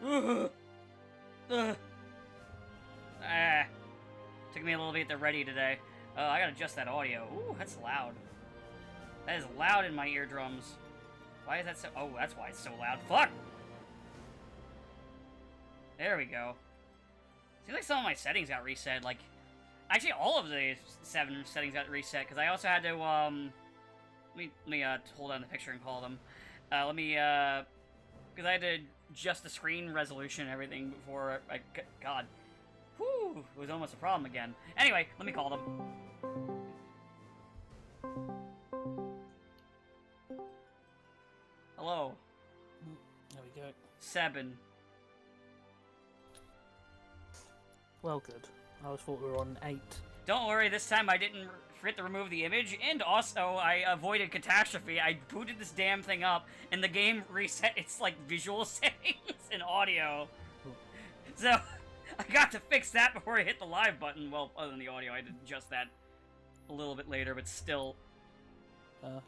Ah. Took me a little bit to get ready today. I gotta adjust that audio. Ooh, that's loud. That is loud in my eardrums. Why is that so... Oh, that's why it's so loud. Fuck! There we go. Seems like some of my settings got reset. Like, actually, all of the 7 settings got reset, because I also had to, let me hold on the picture and call them. Because I had to adjust the screen resolution and everything before God. Whew, it was almost a problem again. Anyway, let me call them. Hello. There we go. Sepen. Well, good. I always thought we were on 8. Don't worry, this time I didn't forget to remove the image, and also I avoided catastrophe. I booted this damn thing up, and the game reset its, like, visual settings and audio. So, I got to fix that before I hit the live button. Well, other than the audio, I did adjust that a little bit later, but still.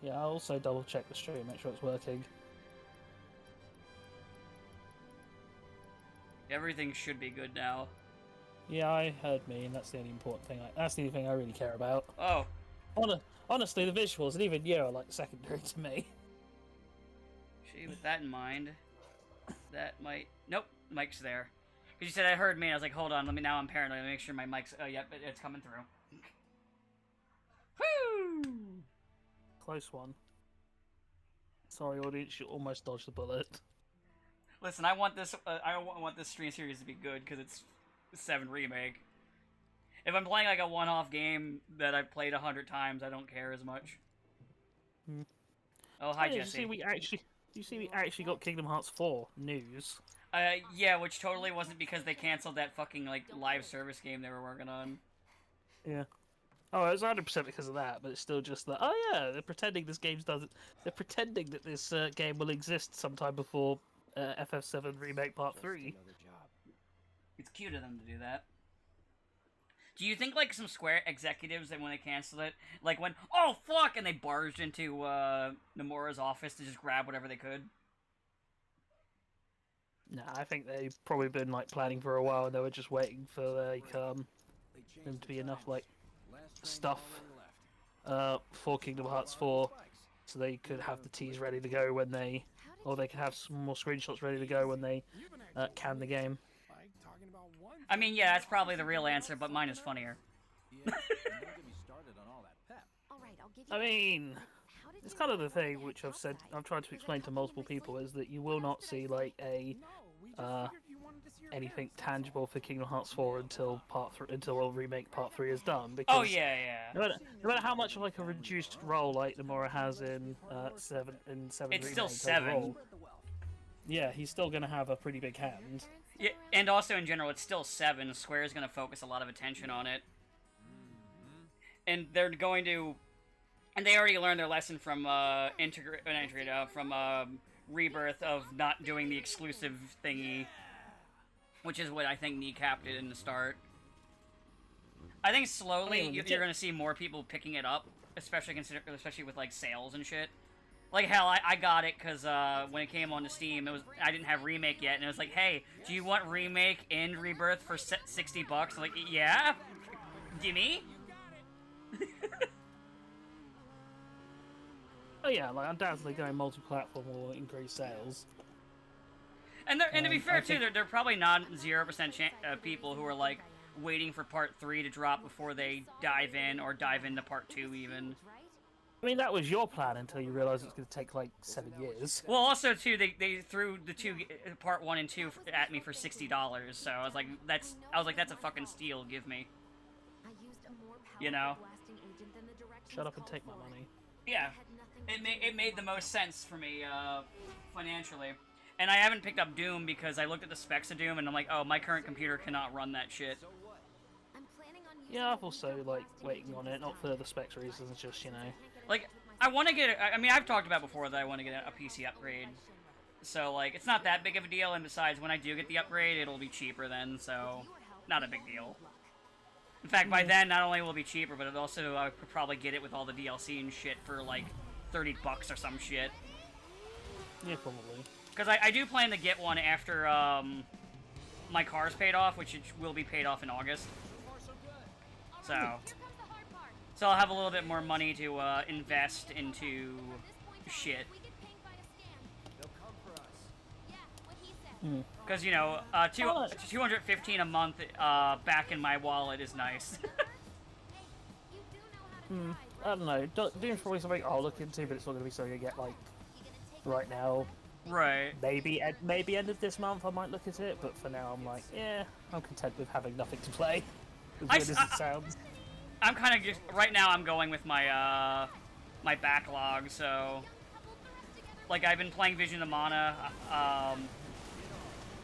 Yeah, I'll also double check the stream, make sure it's working. Everything should be good now. Yeah, I heard me, and that's the only important thing. That's the only thing I really care about. Oh. Honestly, the visuals and even you are like secondary to me. Gee, with that in mind, that might... Nope, mic's there. Because you said I heard me, and I was like, hold on, now I'm paranoid, let me make sure my mic's... Oh, yep, it's coming through. Woo! Close one. Sorry, audience, you almost dodged the bullet. Listen, I want this stream series to be good, because it's 7 Remake. If I'm playing like a one-off game that I've played 100 times, I don't care as much. Oh, hi, Jesse. You see we actually got Kingdom Hearts 4 news. Yeah, which totally wasn't because they canceled that fucking, like, live service game they were working on. Yeah. Oh, it was 100% because of that, but it's still just that, oh yeah, they're pretending this game doesn't... They're pretending that this game will exist sometime before FF7 Remake Part 3. It's cute of them to do that. Do you think, like, some Square executives, that when they canceled it, like, went, oh, fuck, and they barged into, Nomura's office to just grab whatever they could? Nah, I think they've probably been, like, planning for a while, and they were just waiting for, like, them to be enough, like, stuff, for Kingdom Hearts 4, so they could have the teas ready to go when they... Or they could have some more screenshots ready to go when they, can the game. I mean, yeah, that's probably the real answer, but mine is funnier. I mean, it's kind of the thing which I've tried to explain to multiple people, is that you will not see, like, anything tangible for Kingdom Hearts 4 until Remake Part 3 is done. Because oh, yeah. No matter how much of, like, a reduced role, like, Nomura has in 7 It's Remake still 7. Overall, yeah, he's still going to have a pretty big hand. Yeah, and also in general, it's still 7. Square's going to focus a lot of attention on it. And they're going to... And they already learned their lesson from, Rebirth of not doing the exclusive thingy. Which is what I think kneecapped it in the start. I think slowly you're going to see more people picking it up. Especially with, like, sales and shit. Like, hell, I got it because when it came onto Steam, I didn't have Remake yet, and it was like, hey, do you want Remake and Rebirth for $60? I'm like, yeah? Gimme? Oh yeah, like, undoubtedly going multi-platform will increase sales. And to be fair, too, they're probably not 0% people who are, like, waiting for Part 3 to drop before they dive in, or dive into Part 2, even. I mean, that was your plan until you realized it was going to take, like, 7 years. Well, also, too, they threw the Part 1 and 2 at me for $60, so I was like, that's a fucking steal, give me. You know? Shut up and take my money. Yeah. It made the most sense for me, financially. And I haven't picked up Doom because I looked at the specs of Doom and I'm like, oh, my current computer cannot run that shit. Yeah, I've also, like, waiting on it, not for the specs reasons, just, you know. Like, I want to get I mean, I've talked about before that I want to get a PC upgrade. So, like, it's not that big of a deal, and besides, when I do get the upgrade, it'll be cheaper then, so not a big deal. In fact, by then, not only will it be cheaper, but it also, I could probably get it with all the DLC and shit for, like, $30 or some shit. Yeah, probably. Because I do plan to get one after my car's paid off, which it will be paid off in August. So I'll have a little bit more money to invest into shit. Because, you know, 215 a month back in my wallet is nice. I don't know. Doom's probably something I'll look into, but it's not going to be something I get, like, right now. Right. Maybe end of this month I might look at it, but for now I'm like, yeah, I'm content with having nothing to play. As weird as it sounds. I'm kind of just... Right now I'm going with my, my backlog, so... Like, I've been playing Vision of Mana,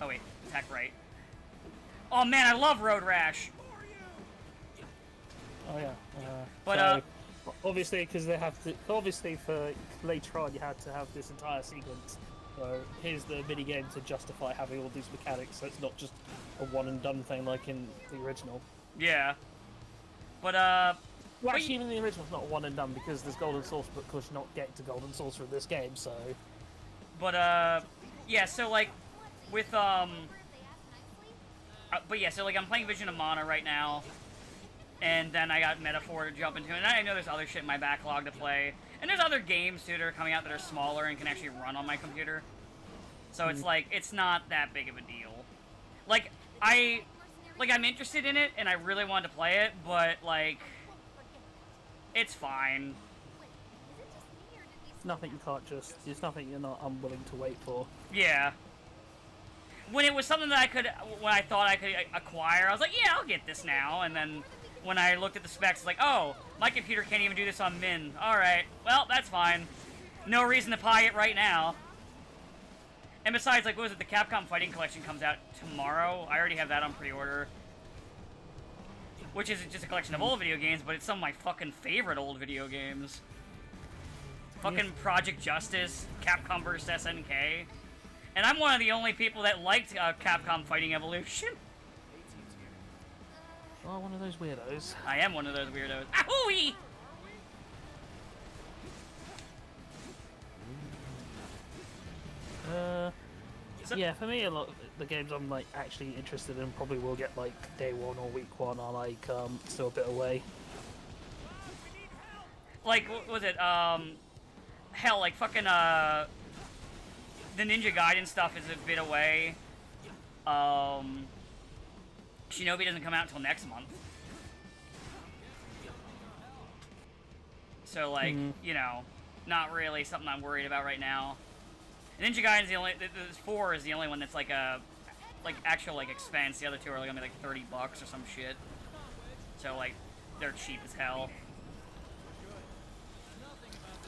Oh wait, attack right. Oh man, I love Road Rash! Oh yeah. But, so, obviously, because they have to... Obviously, for later on, you had to have this entire sequence. So, here's the mini-game to justify having all these mechanics, so it's not just a one-and-done thing like in the original. Yeah. But, Well, actually, even the original's not one and done because there's Golden Saucer, but of course you're not getting to Golden Saucer in this game, so... But, yeah, so, like, with, but yeah, so, like, I'm playing Vision of Mana right now, and then I got Metaphor to jump into, and I know there's other shit in my backlog to play, and there's other games, too, that are coming out that are smaller and can actually run on my computer. So it's, like, it's not that big of a deal. Like, I'm interested in it, and I really wanted to play it, but, like... It's fine. It's nothing you can't just... It's nothing you're not unwilling to wait for. Yeah. When it was something that when I thought I could acquire, I was like, yeah, I'll get this now. And then when I looked at the specs, it's like, oh, my computer can't even do this on Min. Alright, well, that's fine. No reason to buy it right now. And besides, like, what was it, the Capcom Fighting Collection comes out tomorrow? I already have that on pre-order. Which isn't just a collection of old video games, but it's some of my fucking favorite old video games. Fucking Project Justice, Capcom vs. SNK. And I'm one of the only people that liked Capcom Fighting Evolution. Oh, one of those weirdos. I am one of those weirdos. Ahooey! Yeah, for me, a lot of the games I'm like actually interested in probably will get like day one or week one are like still a bit away. Like, what was it? Hell, like fucking the Ninja Gaiden stuff is a bit away. Shinobi doesn't come out until next month. So like, you know, not really something I'm worried about right now. Ninja Gaiden's the only. 4 is the only one that's like a, actual expense. The other two are like gonna be like $30 or some shit. So like, they're cheap as hell.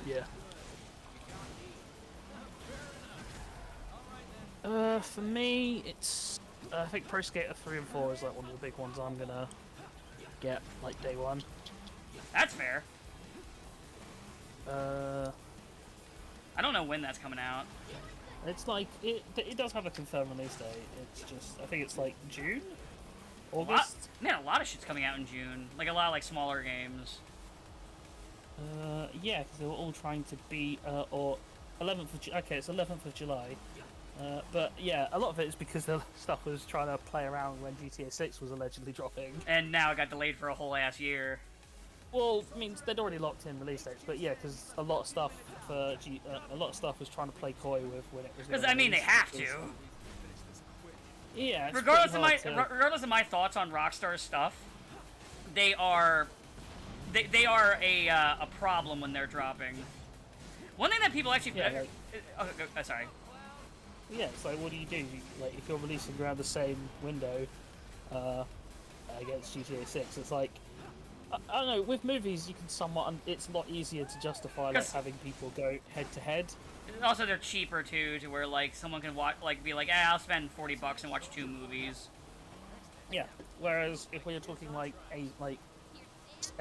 Yeah. For me, it's I think Pro Skater 3 and 4 is like one of the big ones I'm gonna get like day one. That's fair. I don't know when that's coming out. It's like it does have a confirmed release date. It's just I think it's like June, August. Man, a lot of shit's coming out in June. Like a lot of like smaller games. Yeah, because they were all trying to be or 11th of okay, it's 11th of July. But yeah, a lot of it is because the stuff was trying to play around when GTA 6 was allegedly dropping. And now it got delayed for a whole ass year. Well, I mean, they'd already locked in release dates, but yeah, because a lot of stuff for a lot of stuff was trying to play coy with when it was. Because I mean, they have to. Yeah. Regardless of my thoughts on Rockstar's stuff, they are a problem when they're dropping. One thing that people actually sorry. Yeah, it's like, what do? Like, if you're releasing around the same window against GTA 6, it's like. I don't know, with movies you can somewhat, it's a lot easier to justify like having people go head to head. Also they're cheaper too, to where like someone can watch, like be like, I'll spend $40 and watch 2 movies. Yeah, whereas if we're talking like in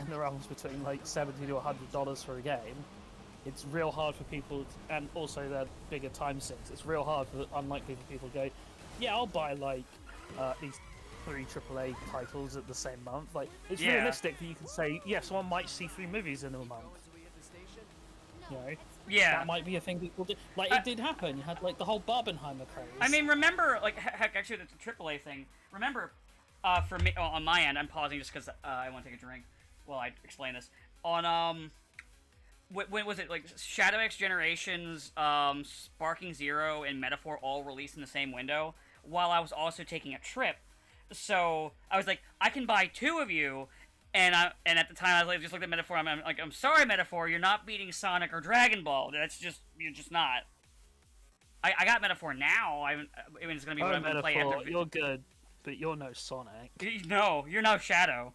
the realms between like $70 to $100 for a game, it's real hard for people, and also they're bigger time sinks, it's real hard for unlikely for people to go, yeah, I'll buy like these 3 AAA titles at the same month. Like, it's realistic that you can say, yeah, someone might see 3 movies in a month. You know? Yeah. That might be a thing people do. Like, it did happen. You had, like, the whole Barbenheimer craze. I mean, remember, like, heck, actually, the AAA thing. Remember, for me, on my end, I'm pausing just because I want to take a drink while I explain this. On, when was it, like, Shadow X Generations, Sparking Zero, and Metaphor all released in the same window, while I was also taking a trip. So, I was like, I can buy 2 of you, and at the time, I was like, just looked at Metaphor, I'm like, I'm sorry, Metaphor, you're not beating Sonic or Dragon Ball. You're just not. I got Metaphor now. I mean, it's gonna be what I'm gonna play after. You're good, but you're no Sonic. No, you're no Shadow.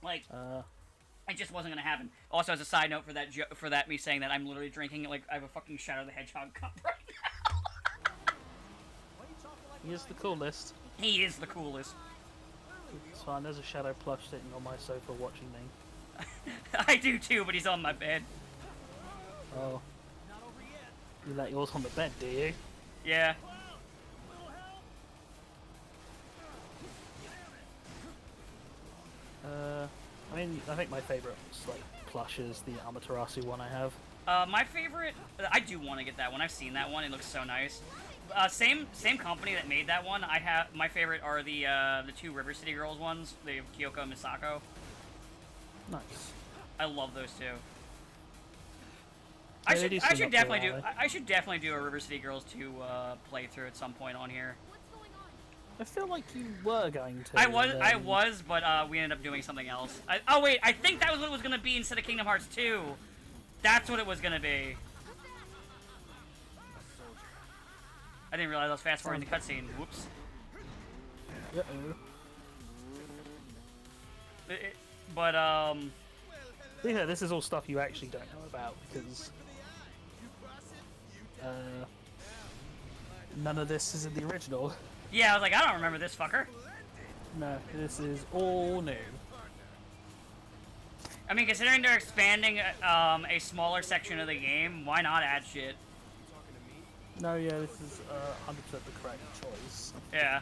Like, it just wasn't gonna happen. Also, as a side note for that me saying that, I'm literally drinking like I have a fucking Shadow the Hedgehog cup right now. He is the coolest. He is the coolest. It's fine. There's a Shadow plush sitting on my sofa watching me. I do too, but he's on my bed. Oh. You let yours on the bed, do you? Yeah. I mean, I think my favourite like plush is the Amaterasu one I have. My favorite, I do want to get that one. I've seen that one. It looks so nice. Same company that made that one. My favorite are the 2 River City Girls ones, the Kyoko and Misako. Nice. I love those 2. Yeah, I should definitely do a River City Girls 2 playthrough at some point on here. I feel like you were going to. I was, but we ended up doing something else. Oh wait, I think that was what it was gonna be instead of Kingdom Hearts 2. That's what it was gonna be. I didn't realize I was fast forwarding the cutscene. Whoops. Uh-oh. But Yeah, this is all stuff you actually don't know about because none of this is in the original. yeah, I was like, I don't remember this fucker. No, this is all new. I mean, considering they're expanding a smaller section of the game, why not add shit? No, yeah, this is 100% the correct choice. Yeah.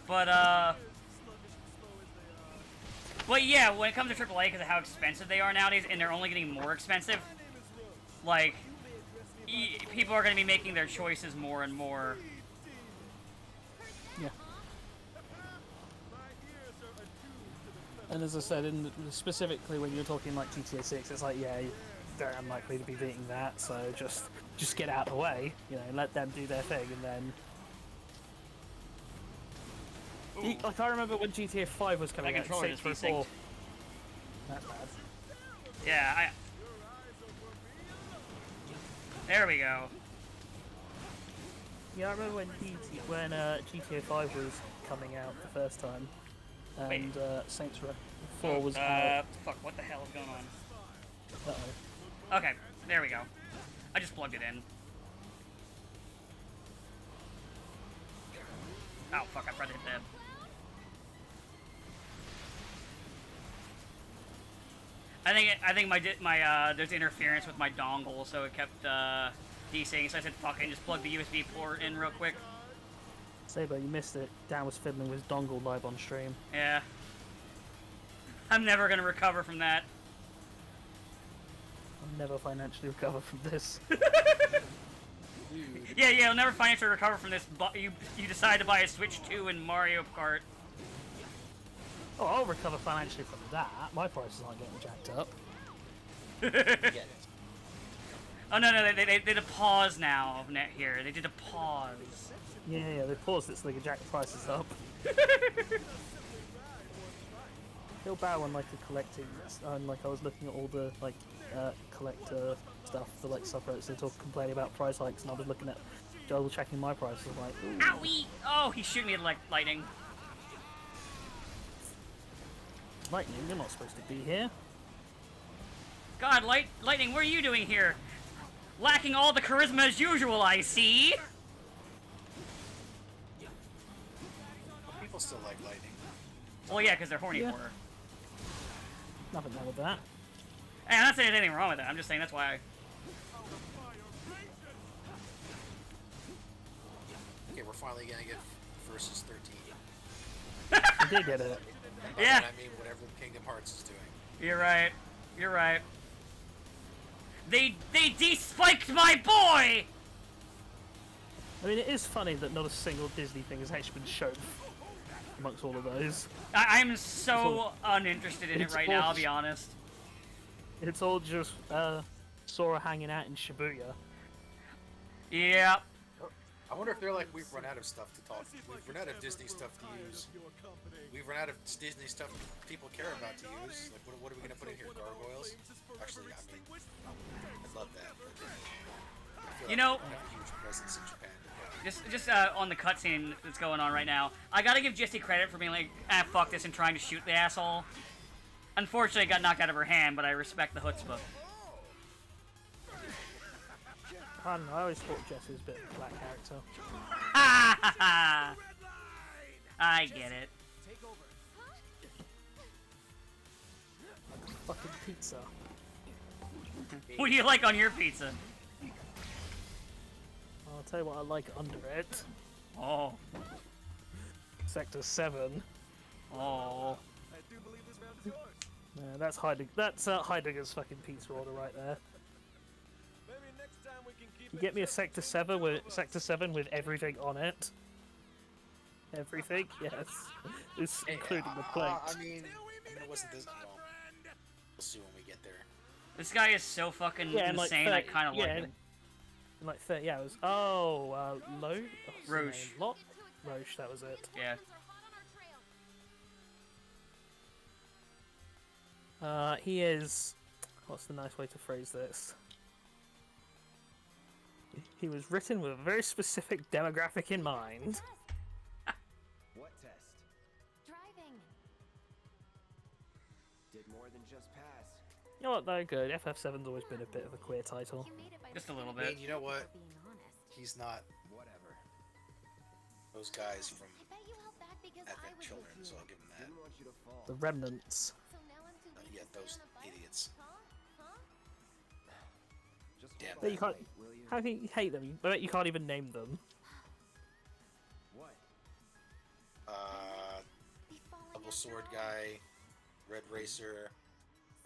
But yeah, when it comes to AAA, because of how expensive they are nowadays, and they're only getting more expensive, like, people are going to be making their choices more and more. Yeah. And as I said, specifically when you're talking like GTA 6, it's like, yeah, they're unlikely to be beating that, so just get out of the way, you know, let them do their thing, and then... Like, I remember when GTA 5 was coming out, 6 for 4. That's bad. Yeah, There we go. Yeah, I remember when GTA 5 was coming out the first time, and Saints Row 4 was out. Fuck, what the hell is going on? Uh-oh. Okay, there we go. I just plugged it in. Oh, fuck, I tried to hit that. I think my there's interference with my dongle, so it kept desync. So I said, "Fuck it," and just plug the USB port in real quick. Saber, you missed it. Dan was fiddling with dongle live on stream. Yeah. I'm never gonna recover from that. I'll never financially recover from this. Yeah, you'll never financially recover from this. But you decide to buy a Switch 2 and Mario Kart. Oh, I'll recover financially from that. My prices aren't getting jacked up. Oh no, they did a pause now here. They did a pause. Yeah, they paused it so they could jack the prices up. Feel bad when like a collecting, like I was looking at all the like collector stuff, the like subreddits they talk complaining about price hikes, and I was looking at double checking my prices, like, ooh. Owie! Oh, he's shooting me with lightning. Lightning, you're not supposed to be here. God, Lightning, what are you doing here? Lacking all the charisma as usual, I see. People still like Lightning. Well, yeah, because they're horny Yeah. for her. Nothing wrong with that. Hey, I'm not saying there's anything wrong with that. I'm just saying that's why I... Okay, we're finally gonna get versus 13. We did get it. Yeah. I mean whatever Kingdom Hearts is doing. You're right. You're right. They de-spiked my boy! I mean, it is funny that not a single Disney thing has actually been shown amongst all of those. I'm so uninterested in it right now, I'll be honest. It's all just Sora hanging out in Shibuya. Yeah. I wonder if they're like, we've run out of stuff to talk. We've run out of Disney stuff to use. We've run out of Disney stuff people care about to use. Like, what are we gonna put in here? Gargoyles? Actually, I mean, I'd love that. But I feel You like know- we have a huge presence in Japan. Just on the cutscene that's going on right now, I gotta give Jessie credit for being like, fuck this, and trying to shoot the asshole. Unfortunately, it got knocked out of her hand, but I respect the chutzpah. I don't know, I always thought Jess was a bit of a black character. Ha ha ha! I get it. Like a fucking pizza. What do you like on your pizza? I'll tell you what I like under it. Oh. Sector 7. Oh. That's Heidegger's fucking pizza order right there. You get me a Sector 7 with everything on it. Everything, yes. It's including the plate. I mean, it wasn't this. Well, we'll see when we get there. This guy is so fucking Yeah, and like insane, I kind of like him. In like 30 hours. Oh, Lo? Roche. Roche, that was it. Yeah. He is... What's the nice way to phrase this? He was written with a very specific demographic in mind. What test? Driving. Did more than just pass. You know what, though? Good. FF7's always been a bit of a queer title. You made it by Just a little I bit. mean, you know what? being honest. He's not Whatever. those guys from I bet you held back because I Advent was Children, with so you. I'll give him that. Didn't want you to fall. The Remnants. So now I'm too weak Yeah, to those stay in a fight? idiots. Huh? Just Damn. hold But you on can't... tight, will you? How can you hate them? I bet you can't even name them. What? Be falling Double after Sword all? Guy, Red Racer,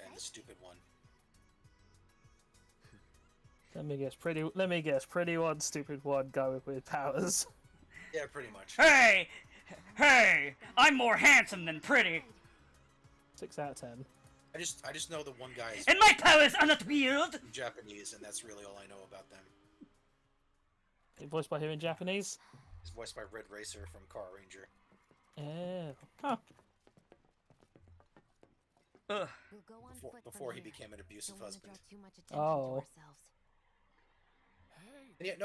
and the stupid one. Let me guess. Pretty one, stupid one, guy with weird powers. Yeah, pretty much. Hey! Hey! I'm more handsome than pretty! 6 out of 10. I just know the one guy is And my powers are not weird! Japanese, and that's really all I know about them. Voiced by who in Japanese? He's voiced by Red Racer from Car Ranger. Yeah. Huh. Ugh. We'll go on Before, foot before from he here. became an abusive Don't wanna husband. draw too much attention Oh. to ourselves. And yet,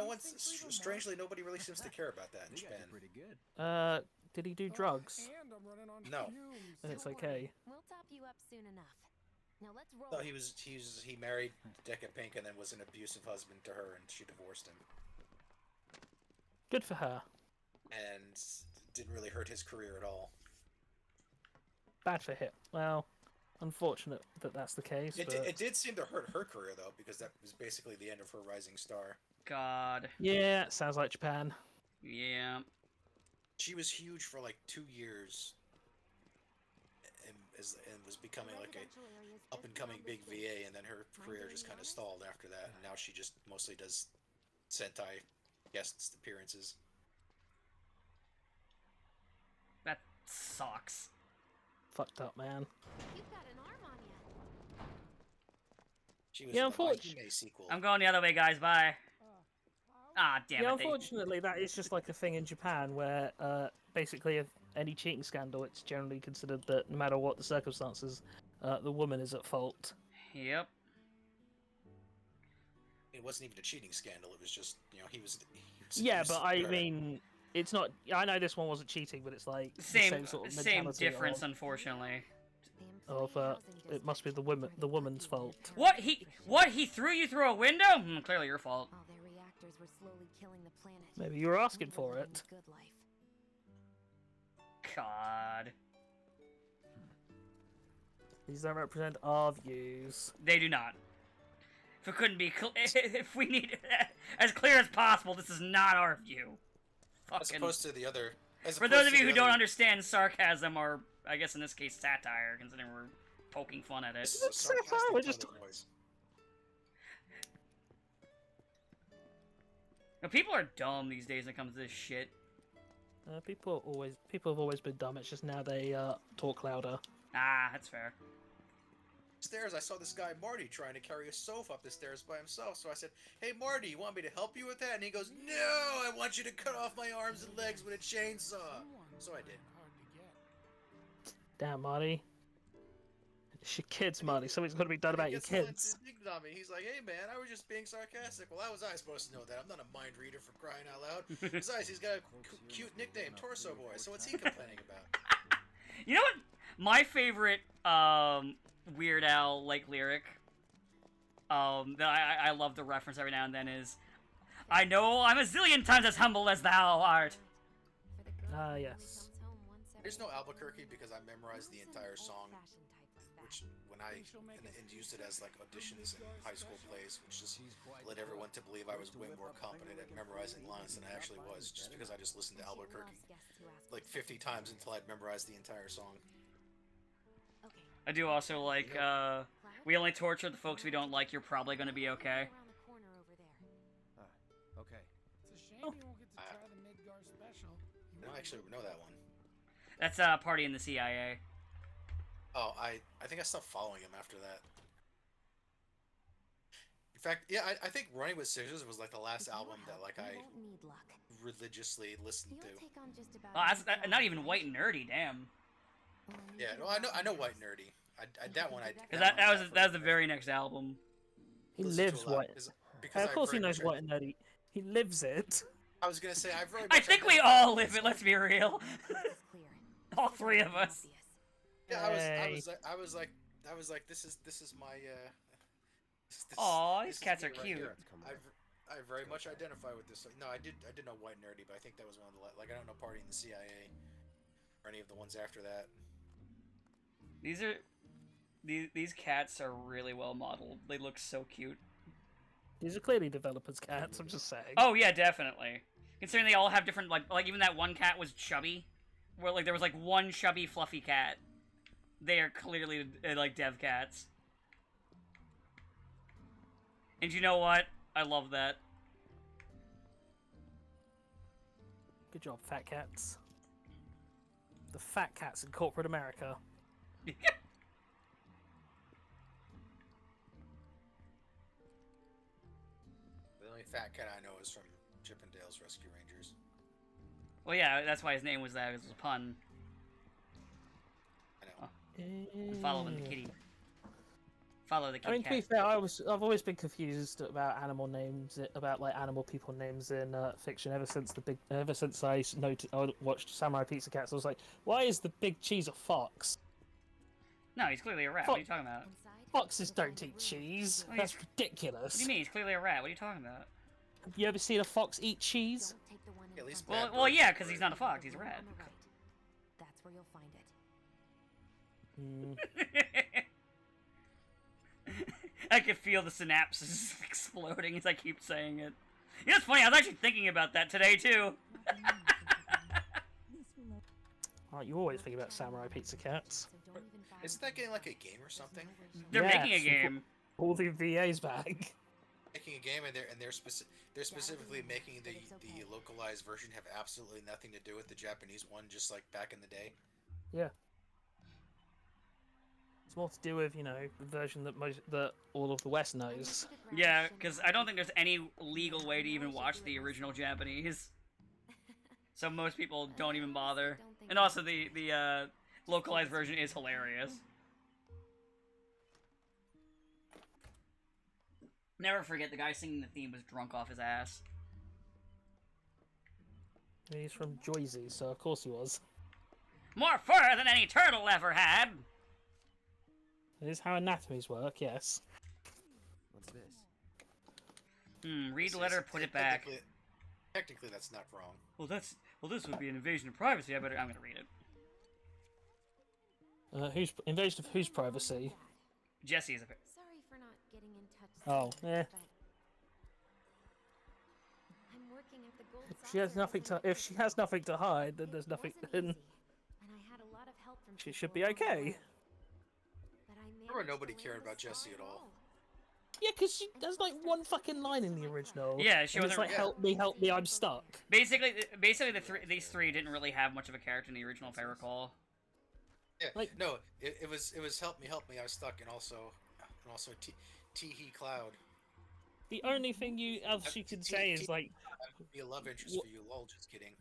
strangely, nobody really seems to care about that in You guys Japan. are pretty good. Did he do drugs? And I'm running on No. fumes. Then it's Don't okay. worry. We'll top you up soon enough. Now let's roll. No, he married Decca Pink and then was an abusive husband to her, and she divorced him. Good for her. And didn't really hurt his career at all. Bad for him. Well, unfortunate that that's the case. It, but... it did seem to hurt her career though, because that was basically the end of her rising star. God. Yeah, sounds like Japan. Yeah. She was huge for like 2 years, and was becoming like a up and coming big VA, and then her career just kind of stalled after that. And now she just mostly does Sentai guest appearances. That sucks. Fucked up, man. You've got an arm on you. She was Yeah, in the unfortunately- Hime sequel. I'm going the other way, guys. Bye. Ah, damn Yeah, it. unfortunately, that is just like a thing in Japan where basically, if any cheating scandal, it's generally considered that no matter what the circumstances, the woman is at fault. Yep. It wasn't even a cheating scandal. It was just, he was Yeah, but I abusive to her. mean, it's not. I know this one wasn't cheating, but it's like the Same sort of same mentality difference, of, unfortunately. it must be the woman's fault. What? He threw you through a window? Clearly your fault. All their reactors were slowly killing the planet. Maybe you were asking We were for living it. the good life. God. These don't represent our views. They do not. If it couldn't be, if we need as clear as possible, this is not our view. As Fucking. opposed to the other. For those of you who don't understand sarcasm or I guess in this case, satire, considering we're poking fun at it. This is a It's so sarcastic far, we're tone just- of voice. Now, people are dumb these days when it comes to this shit. People have always been dumb. It's just now they talk louder. Ah, that's fair. Stairs, I saw this guy Marty trying to carry a sofa up the stairs by himself. So I said, "Hey Marty, you want me to help you with that?" And he goes, "No, I want you to cut off my arms and legs with a chainsaw." So I did. Damn, Marty. It's your kids, Marty. Something's got to be done about He your gets all kids. indignant on me. He's like, "Hey man, I was just being sarcastic." Well, how was I supposed to know that? I'm not a mind reader for crying out loud. Besides, he's got a cute nickname, Torso Boy. So what's he complaining about? You know what? My favorite Weird Al like lyric that I love to reference every now and then is, "I know I'm a zillion times as humble as thou art." Yes. There's no Albuquerque because I memorized the entire song, which when I and used it as like auditions in high school plays, which just led everyone to believe I was way more competent at memorizing lines than I actually was, just because I just listened to Albuquerque like 50 times until I'd memorized the entire song. I do also like, we only torture the folks we don't like, you're probably gonna be okay. Okay. It's a shame you won't get to try the Midgar special. I don't actually know that one. That's Party in the CIA. Oh, I think I stopped following him after that. In fact, yeah, I think Running with Scissors was like the last album that like I religiously listened to. Oh, that's not even white and nerdy, damn. Yeah, no, I know White Nerdy. That one I. Cause that was the very next album. He listened lives to a lot white. because Of I course he very knows much- white and nerdy. He lives it. I was gonna say I very. I much think we identify all with live this. it, let's be real. All three of us. Yeah, Hey. I was like, this is my. Aw, this these is cats me are right cute. here. I very much identify with this. No, I did know White Nerdy, but I think that was one of the like I don't know Party in the CIA or any of the ones after that. These cats are really well modeled. They look so cute. These are clearly developers' cats. I'm just saying. Oh yeah, definitely. Considering they all have different like even that one cat was chubby, where like there was like one chubby fluffy cat. They are clearly like dev cats. And you know what? I love that. Good job, fat cats. The fat cats in corporate America. The only fat cat I know is from Chippendale's Rescue Rangers. Well, yeah, that's why his name was that. It was a pun. I know. I'm following the kitty. Follow the kitty I mean, to be cat. fair, I've always been confused about animal names, about like animal people names in fiction ever since I watched Samurai Pizza Cats. I was like, why is the big cheese a fox? No, he's clearly a rat. What are you talking about? Foxes don't eat cheese. Oh, That's What ridiculous. do you mean? He's clearly a rat. What are you talking about? Have you ever seen a fox eat cheese? At least Well, bad well, birds yeah, are because he's great. not a fox. He's a rat. That's where you'll find it. I can feel the synapses exploding as I keep saying it. You know, it's funny. I was actually thinking about that today too. Oh, you always think about Samurai Pizza Cats. Isn't that getting like a game or something? They're Yes. making a game. All the VAs back. Making a game, and they're specifically making the localized version have absolutely nothing to do with the Japanese one, just like back in the day. Yeah. It's more to do with, the version that all of the West knows. Yeah, because I don't think there's any legal way to even watch the original Japanese. So most people don't even bother. And also the localized version is hilarious. Never forget the guy singing the theme was drunk off his ass. He's from Jersey, so of course he was. More fur than any turtle ever had! It is how anatomies work, yes. What's this? Read the letter, put it back. Technically, that's not wrong. Well, this would be an invasion of privacy. I'm gonna read it. Who's invasion of whose privacy? Jesse is a... Sorry for not getting in touch. Oh, sooner, eh. but I'm working at the Gold If she has Saucer nothing as an to, if she has nothing to hide, then there's It nothing. wasn't Then easy, and I had a lot of help she should be okay. Remember, nobody cared about Jessie at all. Yeah, because there's like one fucking line in the original. Yeah, she and it's wasn't- like, help me, I'm stuck. Basically, these three didn't really have much of a character in the original, if I recall. Yeah, Like- no, it was help me, I was stuck, and also Teehee Cloud. The only thing else you could say is like, Be a love interest for you, lol. Just kidding.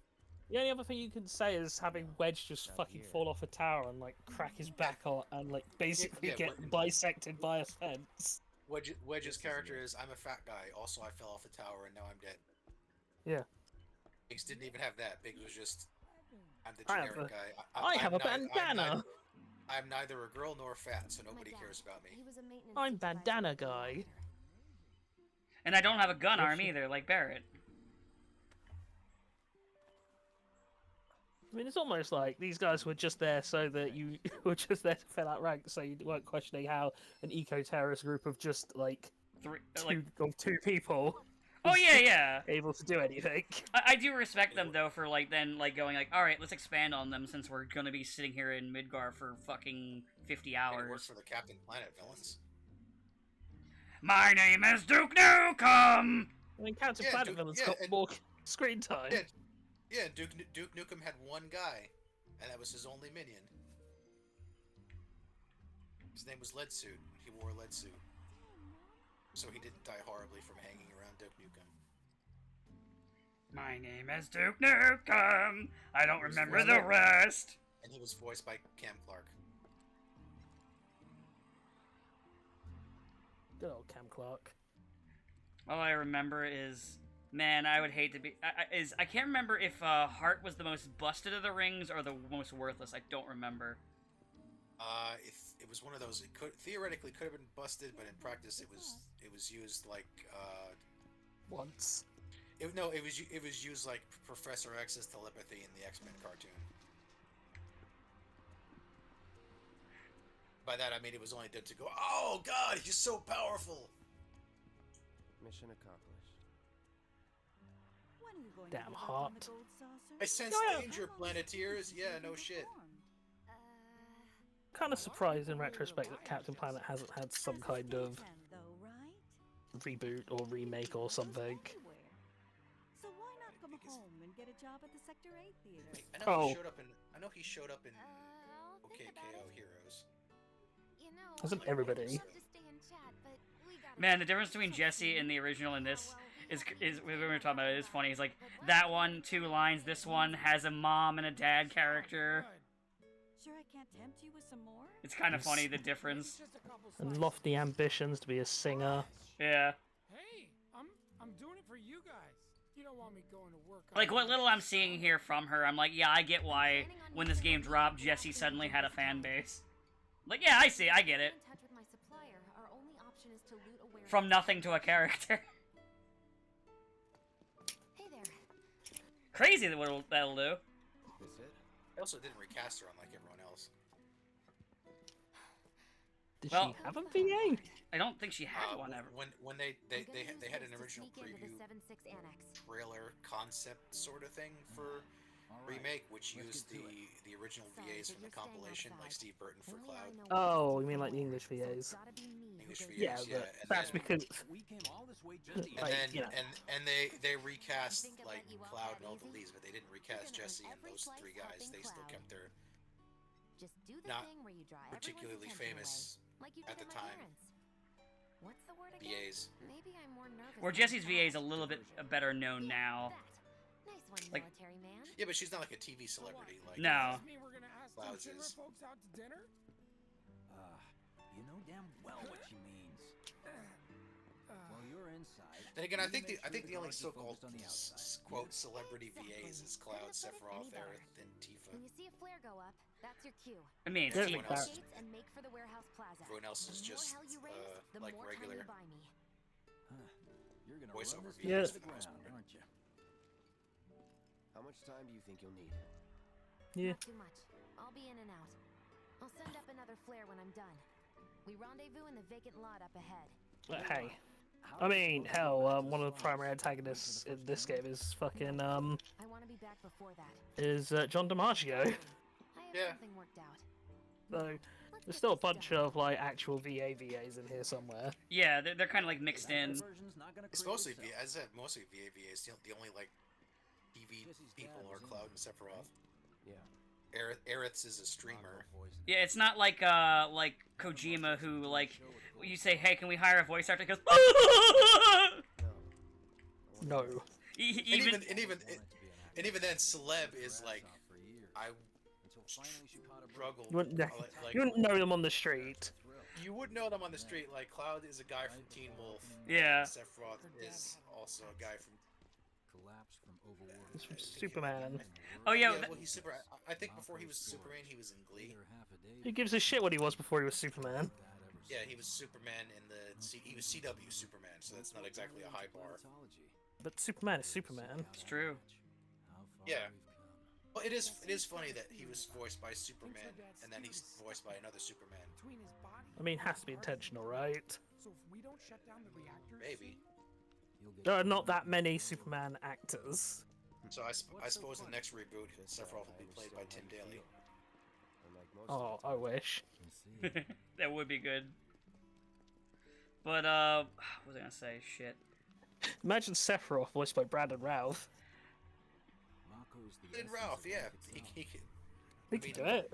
the only other thing you can say is having Wedge just fucking fall off a tower and like crack his back on and like basically Yeah, get bisected by a fence. Wedge's character is, I'm a fat guy. Also, I fell off a tower and now I'm dead. Yeah. Biggs didn't even have that. Biggs was just, I'm the I have generic a- guy. I have a bandana. I'm neither a girl nor fat, so nobody cares about me. I'm bandana guy. And I don't have a gun arm either, like Barrett. I mean, it's almost like these guys were just there so that you were just there to fill out ranks, so you weren't questioning how an eco-terrorist group of just like two people. Oh yeah. Able to do anything. I do respect them though for like going like, all right, let's expand on them since we're gonna be sitting here in Midgar for fucking 50 It works hours. for the Captain Planet villains. My name is Duke Nukem. I mean, Captain Yeah, Planet Duke- villains yeah, got and- more screen time. Yeah, yeah. Duke Nukem had one guy, and that was his only minion. His name was Lead Suit. He wore a lead suit, so he didn't die horribly from hanging around Duke Nukem. My name is Duke Nukem. I don't Who's remember voiced the by- rest. And he was voiced by Cam Clark. Good old Cam Clark. All I remember is, man, I would hate to be. I can't remember if Hart was the most busted of the rings or the most worthless. I don't remember. It was one of those. It theoretically could have been busted, but in practice, it was used like Once. It was used like Professor X's telepathy in the X-Men cartoon. By that I mean it was only done to go, oh god, he's so powerful. Mission accomplished. When are you going Damn to give up hot. on the gold saucer? I sense Yeah. danger, Planeteers. Yeah, no shit. Kind of surprised in retrospect that Captain Planet hasn't had some kind of reboot or remake or something. So why not come home and get a job at the Sector 8 theater? I know Oh. he showed up in I'll think OK about KO it. Heroes. You know, Isn't I'd everybody? love to stay and chat, but we gotta Man, the go. difference between Jesse and the original and this is when we were talking about it is funny. It's like that one, 2 lines. This one has a mom and a dad character. Sure I can't tempt you with some more? It's kind of funny the difference. Just a couple And slices. lofty ambitions to be a singer. Yeah. Hey, I'm doing it for you guys. You don't want me going to work. on Like, what the- little I'm seeing here from her, I'm like, yeah, I get why when this game dropped, Jesse suddenly had a fan base. Like, yeah, I see, I get it. In touch with my supplier, our only option is to loot a warehouse. From nothing to a character. Hey there. Crazy that'll do. This it? I also didn't recast her unlike everyone else. Did Well- she have a VA? I don't think she had one ever. When they had an original preview 7-6 annex. trailer concept sort of thing for remake, which used the original VAs from the compilation, like Steve Burton for Cloud. Oh, you mean like the English VAs? English VAs, Yeah, yeah. but And that's then, because We came all this way just to and like, then you know. and they recast like Cloud and all the leads, but they didn't recast Jesse and those 3 guys. They still kept their Just do the not thing where you draw particularly everyone's attention famous away, like you at did the my time parents. What's the word again? VAs. Maybe I'm more nervous. Where than Jesse's I VA is a thought. little bit better known now. That. Nice one, Like- military man. Yeah, but she's not like a TV celebrity. Like No. Does this mean we're gonna ask Clouds some is- folks out to dinner? You know damn well what she means. Well, you're inside. Then again, I You think make the sure only guards are so-called focused on the outside. quote celebrity VAs is Cloud, Couldn't have said it Sephiroth, any better. Aerith, and Tifa. When you see a flare go up, that's your cue. I mean, it's There's T- like Everyone else- Gates and make for the warehouse plaza. Everyone else is The more just hell you raise, the like more time regular you buy me. You're gonna voiceover run this VAs Yes. to for the the most ground, part. aren't you? How much time do you think you'll need? Yeah. Not too much. I'll be in and out. I'll send up another flare when I'm done. We rendezvous in the vacant lot up ahead. But hey, I mean, hell, one of the primary antagonists in this game is fucking I want to be back before that. is John DiMaggio. I have Yeah. something worked out. though. There's still a bunch of like actual VAs in here somewhere. Yeah, they're kind of like mixed in. It's mostly as I said, mostly VAs. The only like TV people are Cloud and Sephiroth. Yeah. Aerith's is a streamer. Yeah, it's not like Kojima who like you say, hey, can we hire a voice actor? He goes, No. even And even then, Celeb is like, I struggle. You wouldn't, Like, you wouldn't know them on the street. you would know them on the street. Like Cloud is a guy from Teen Wolf. Yeah. Sephiroth is also a guy from. It's from Superman. Oh yeah, Yeah, well, he's super. I think before he was Superman, he was in Glee. Who gives a shit what he was before he was Superman? Yeah, he was Superman in the. He was CW Superman, so that's not exactly a high bar. But Superman is Superman. it's true. Yeah. Well, it is funny that he was voiced by Superman, and then he's voiced by another Superman. Between his body. I mean, it has to be intentional, right? So if we don't shut down the reactor, Maybe. There are not that many Superman actors. So I suppose the next reboot, Sephiroth will be played by Tim Daly. Oh, I wish. That would be good. But what was I gonna say? Shit. Imagine Sephiroth voiced by Brandon Routh. And Ralph, yeah, he could. He could do it.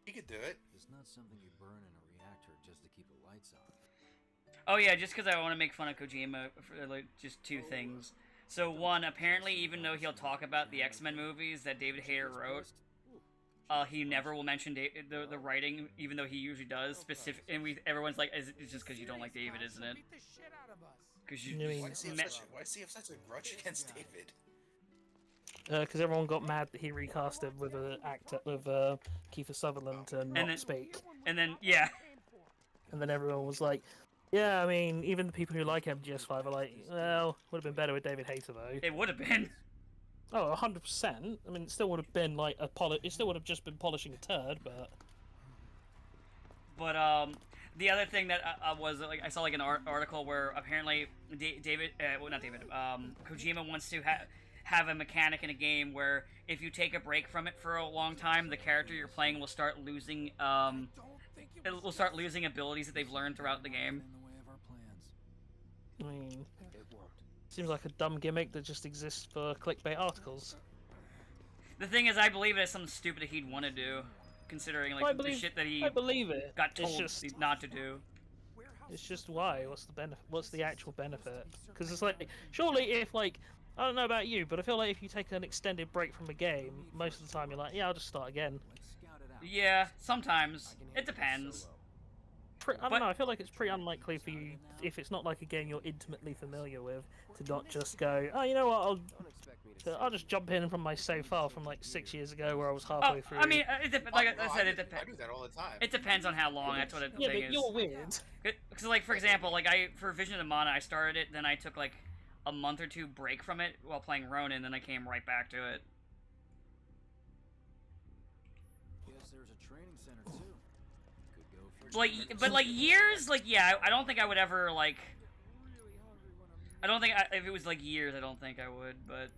He could do it. It's not something you burn in a reactor just to keep the lights on. Oh yeah, just because I want to make fun of Kojima for like just two things. So one, apparently, even though he'll talk about the X-Men movies that David Hayter wrote, he never will mention the writing, even though he usually does. And everyone's like, it's just because you don't like David, isn't it? beat the shit out of us. Because You mean- Why does he have such a grudge against David? Because everyone got mad that he recast him with an actor with Kiefer Sutherland to not then- speak, and then yeah, and then everyone was like, "Yeah, I mean, even the people who like MGS5 are like, well, would have been better with David Hayter though." it would have been. Oh, 100%. I mean, it still would have been like it still would have just been polishing a turd, but But the other thing that was like I saw like an article where apparently Kojima wants to have a mechanic in a game where if you take a break from it for a long time, the character you're playing will start losing it will start losing abilities that they've learned throughout the game. In the way of our plans. I mean, It won't. seems like a dumb gimmick that just exists for clickbait articles. The thing is, I believe it's something stupid that he'd want to do, considering like the shit that he I believe it. got It's told just, not to do. it's just why? What's the benefit? What's the actual benefit? Because it's like, surely if like, I don't know about you, but I feel like if you take an extended break from a game, most of the time you're like, yeah, I'll just start again. Let's scout it out. Yeah, sometimes it depends. I But- don't know. I feel like it's pretty unlikely for you, if it's not like a game you're intimately familiar with, to not just go, oh, you know what? Don't expect me to I'll just jump in from my save file from like 6 years ago where I was halfway through. I mean, like I said, it I depends. do that all the time. It depends on how long. That's what the yeah, thing but is. you're weird. Because, like, for example, like for Vision of the Mana, I started it, then I took like a month or two break from it while playing Ronin, then I came right back to it. Guess there's a training center too. Could go for But like years, like yeah, I don't think I would ever like. I don't think if it was like years, I don't think I would. But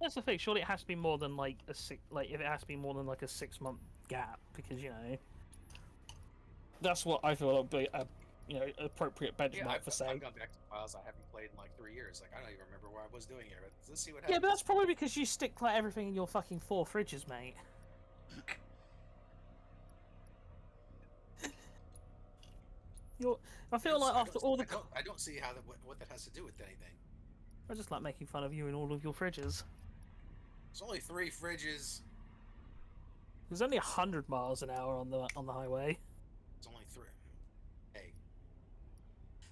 That's the thing. Surely it has to be more than like if it has to be more than like a 6 month gap, because you know. That's what I feel would be a appropriate benchmark Yeah, I've for saying. gone back to files I haven't played in like 3 years. Like I don't even remember what I was doing here. But let's see what Yeah, happens. but that's probably because you stick like everything in your fucking 4 fridges, mate. I feel like after all the, I don't see how what that has to do with anything. I just like making fun of you and all of your fridges. It's only 3 fridges. There's only 100 miles an hour on the highway. It's only 3. Hey,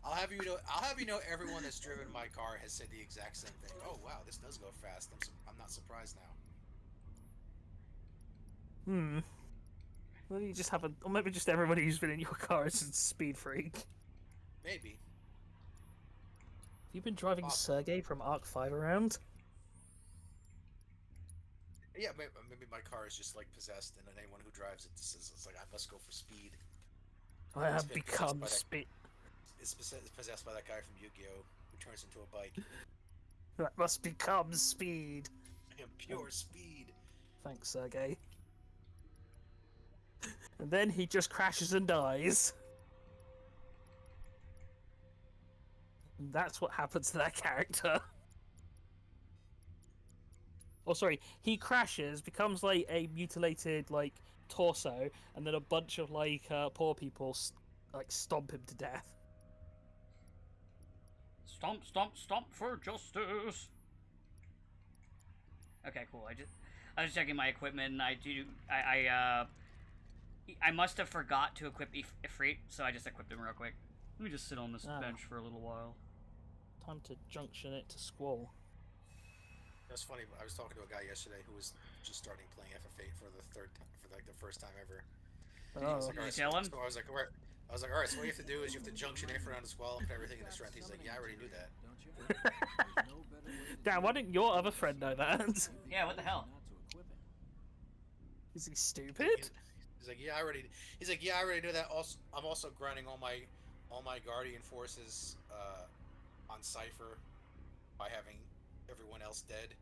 I'll have you know everyone that's driven my car has said the exact same thing. Oh wow, this does go fast. I'm not surprised now. Well, you just have or maybe just everybody who's been in your car is a speed freak. Maybe. Have you been driving Sergey from Arc 5 around? Yeah, maybe my car is just like possessed, and then anyone who drives it says it's like I must go for speed. I have been become possessed by that- speed. It's possessed by that guy from Yu-Gi-Oh, who turns into a bike. That must become speed. I am pure speed. Thanks, Sergey. And then he just crashes and dies. And that's what happens to that character. Oh, sorry. He crashes, becomes like a mutilated like torso, and then a bunch of like poor people like stomp him to death. Stomp, stomp, stomp for justice. Okay, cool. I was checking my equipment, and I must have forgot to equip Ifrit, so I just equipped him real quick. Let me just sit on this bench for a little while. Time to junction it to Squall. That's funny. I was talking to a guy yesterday who was just starting playing FF8 for the first time ever. Oh. Like, Did you tell him? So I was like, all right. So what you have to do is you have to junction Ifrit onto Squall and put everything in the strength. He's like, yeah, I already knew that. Damn, why didn't your other friend know that? Yeah, what the hell? Is he stupid? He's like, yeah, I already knew that. Also, I'm also grinding all my Guardian forces on Cypher by having everyone else dead,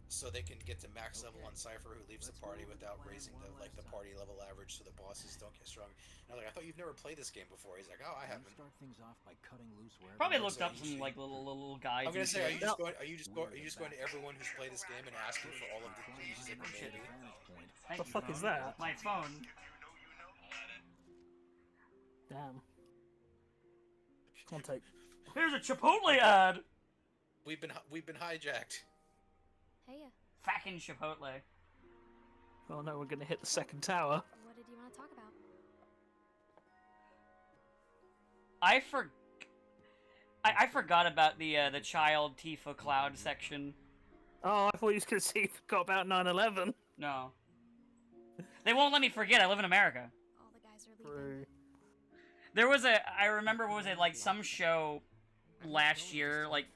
so they can get to max level on Cypher, who leaves the party without raising the party level average, so the bosses don't get strong. And I was like, I thought you've never played this game before. He's like, oh, I haven't. Start things off by cutting loose wherever Probably you looked see up some like little guides. I'm gonna and say, shit. are you just going to everyone who's played this game and asking for all of the keys and maybe? Thank The you, fuck is phone. that? My phone. Damn. Can't take. Here's a Chipotle ad. We've been hijacked. Hey, Fucking Chipotle. Oh no, we're gonna hit the second tower. what did you want to talk about? I forgot about the child Tifa Cloud section. Oh, I thought you was gonna say you forgot about 9/11. No. They won't let me forget. I live in America. All the guys are leaving. True. There was I remember, what was it, like some show last year, like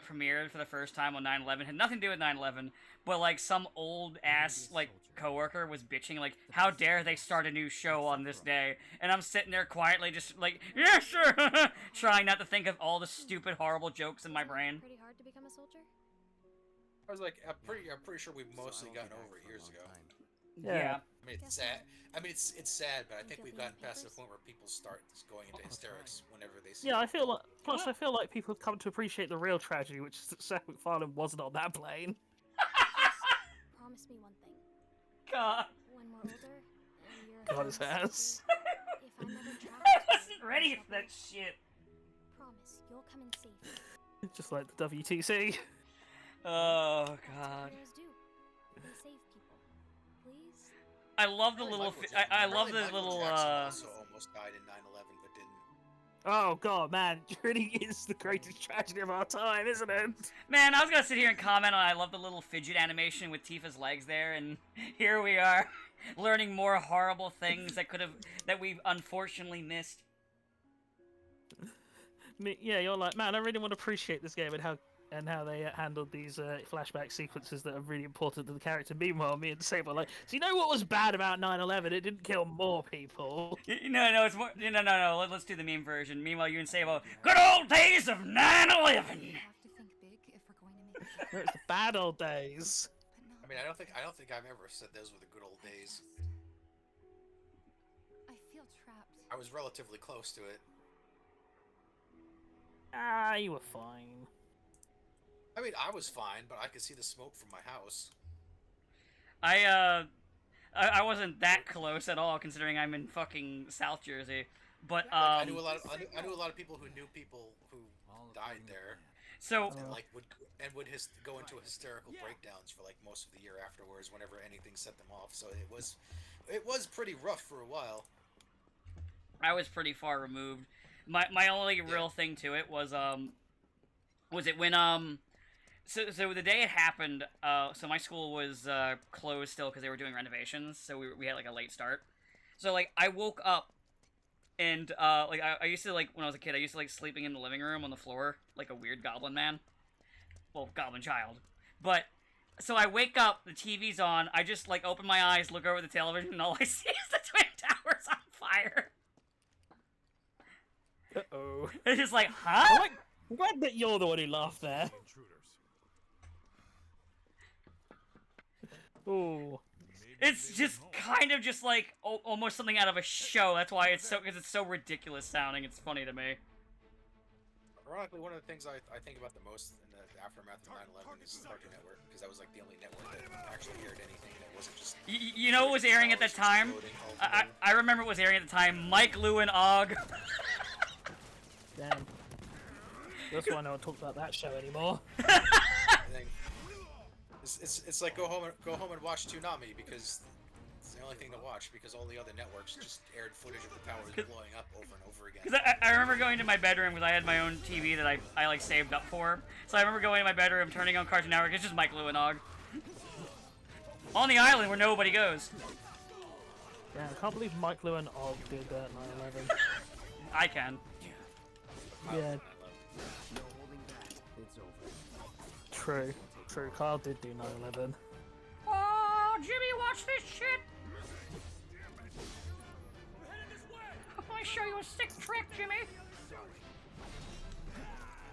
premiered for the first time on 9/11. Had nothing to do with 9/11, but like some old ass like coworker was bitching like, how dare they start a new show on this day? And I'm sitting there quietly just like, yeah, sure, trying not to think of all the stupid horrible jokes in my brain. Pretty hard to become a soldier. I was like, I'm pretty sure we've mostly gotten over it years ago. Yeah. I mean, it's sad. I mean, it's sad, but I think we've gotten past the point where people start going into hysterics whenever they see. Yeah, I feel like. Plus, I feel like people have come to appreciate the real tragedy, which is that Seth MacFarlane wasn't on that plane. Promise me one thing. God. When we're older, and you're God, his ass. if I'm ever trapped, I wasn't ready for that shit. promise you'll come and save me. Just like the WTC. Oh That's what God. heroes do. They save people. Please. I love the little. I love the Michael little. Jackson also almost died in 9/11, but didn't. Oh god, man, it really is the greatest tragedy of our time, isn't it? Man, I was gonna sit here and comment on. I love the little fidget animation with Tifa's legs there, and here we are, learning more horrible things that we've unfortunately missed. Yeah, you're like, man, I really want to appreciate this game and how they handled these flashback sequences that are really important to the character. Meanwhile, me and Saber are like, so you know what was bad about 9/11? It didn't kill more people. No, it's more. No. Let's do the meme version. Meanwhile, you and Sabo, good old days of 9/11. We have to think big if we're going to make it. No, it's the bad old days. I mean, I don't think I've ever said those were the good old days. I feel trapped. I was relatively close to it. Ah, you were fine. I mean, I was fine, but I could see the smoke from my house. I wasn't that close at all, considering I'm in fucking South Jersey. But I knew a lot of people who knew people who died there, So and like would go into hysterical breakdowns for like most of the year afterwards whenever anything set them off. So it was pretty rough for a while. I was pretty far removed. My only real thing to it was it when so the day it happened, so my school was closed still because they were doing renovations, so we had like a late start. So like I woke up and like I used to, like when I was a kid, I used to like sleeping in the living room on the floor like a weird goblin man. Well, goblin child. But so I wake up, the TV's on, I just like open my eyes, look over the television, and all I see is the Twin Towers on fire. Uh-oh. It's just like, huh? I'm glad that you're the one who laughed there. Intruders. Ooh. It's just kind of just like almost something out of a show. That's why it's so, because it's so ridiculous sounding. It's funny to me. Ironically, one of the things I think about the most in the aftermath of 9/11 is Cartoon Network, because that was like the only network that actually aired anything that wasn't just. You know what was airing at that time? I remember it was airing at the time. Mike, Lou, and Og. Damn. That's why no one talks about that show anymore. It's like go home and watch Toonami, because it's the only thing to watch, because all the other networks just aired footage of the towers blowing up over and over again. Because I remember going to my bedroom because I had my own TV that I like saved up for. So I remember going to my bedroom, turning on Cartoon Network. It's just Mike, Lou, and Og. On the island where nobody goes. Yeah, I can't believe Mike, Lou, and Og did 9/11. I can. Yeah. No holding back. It's over. True. True. Kyle did do 9/11. Oh, Jimmy, watch this shit. I'm gonna show you a sick trick, Jimmy.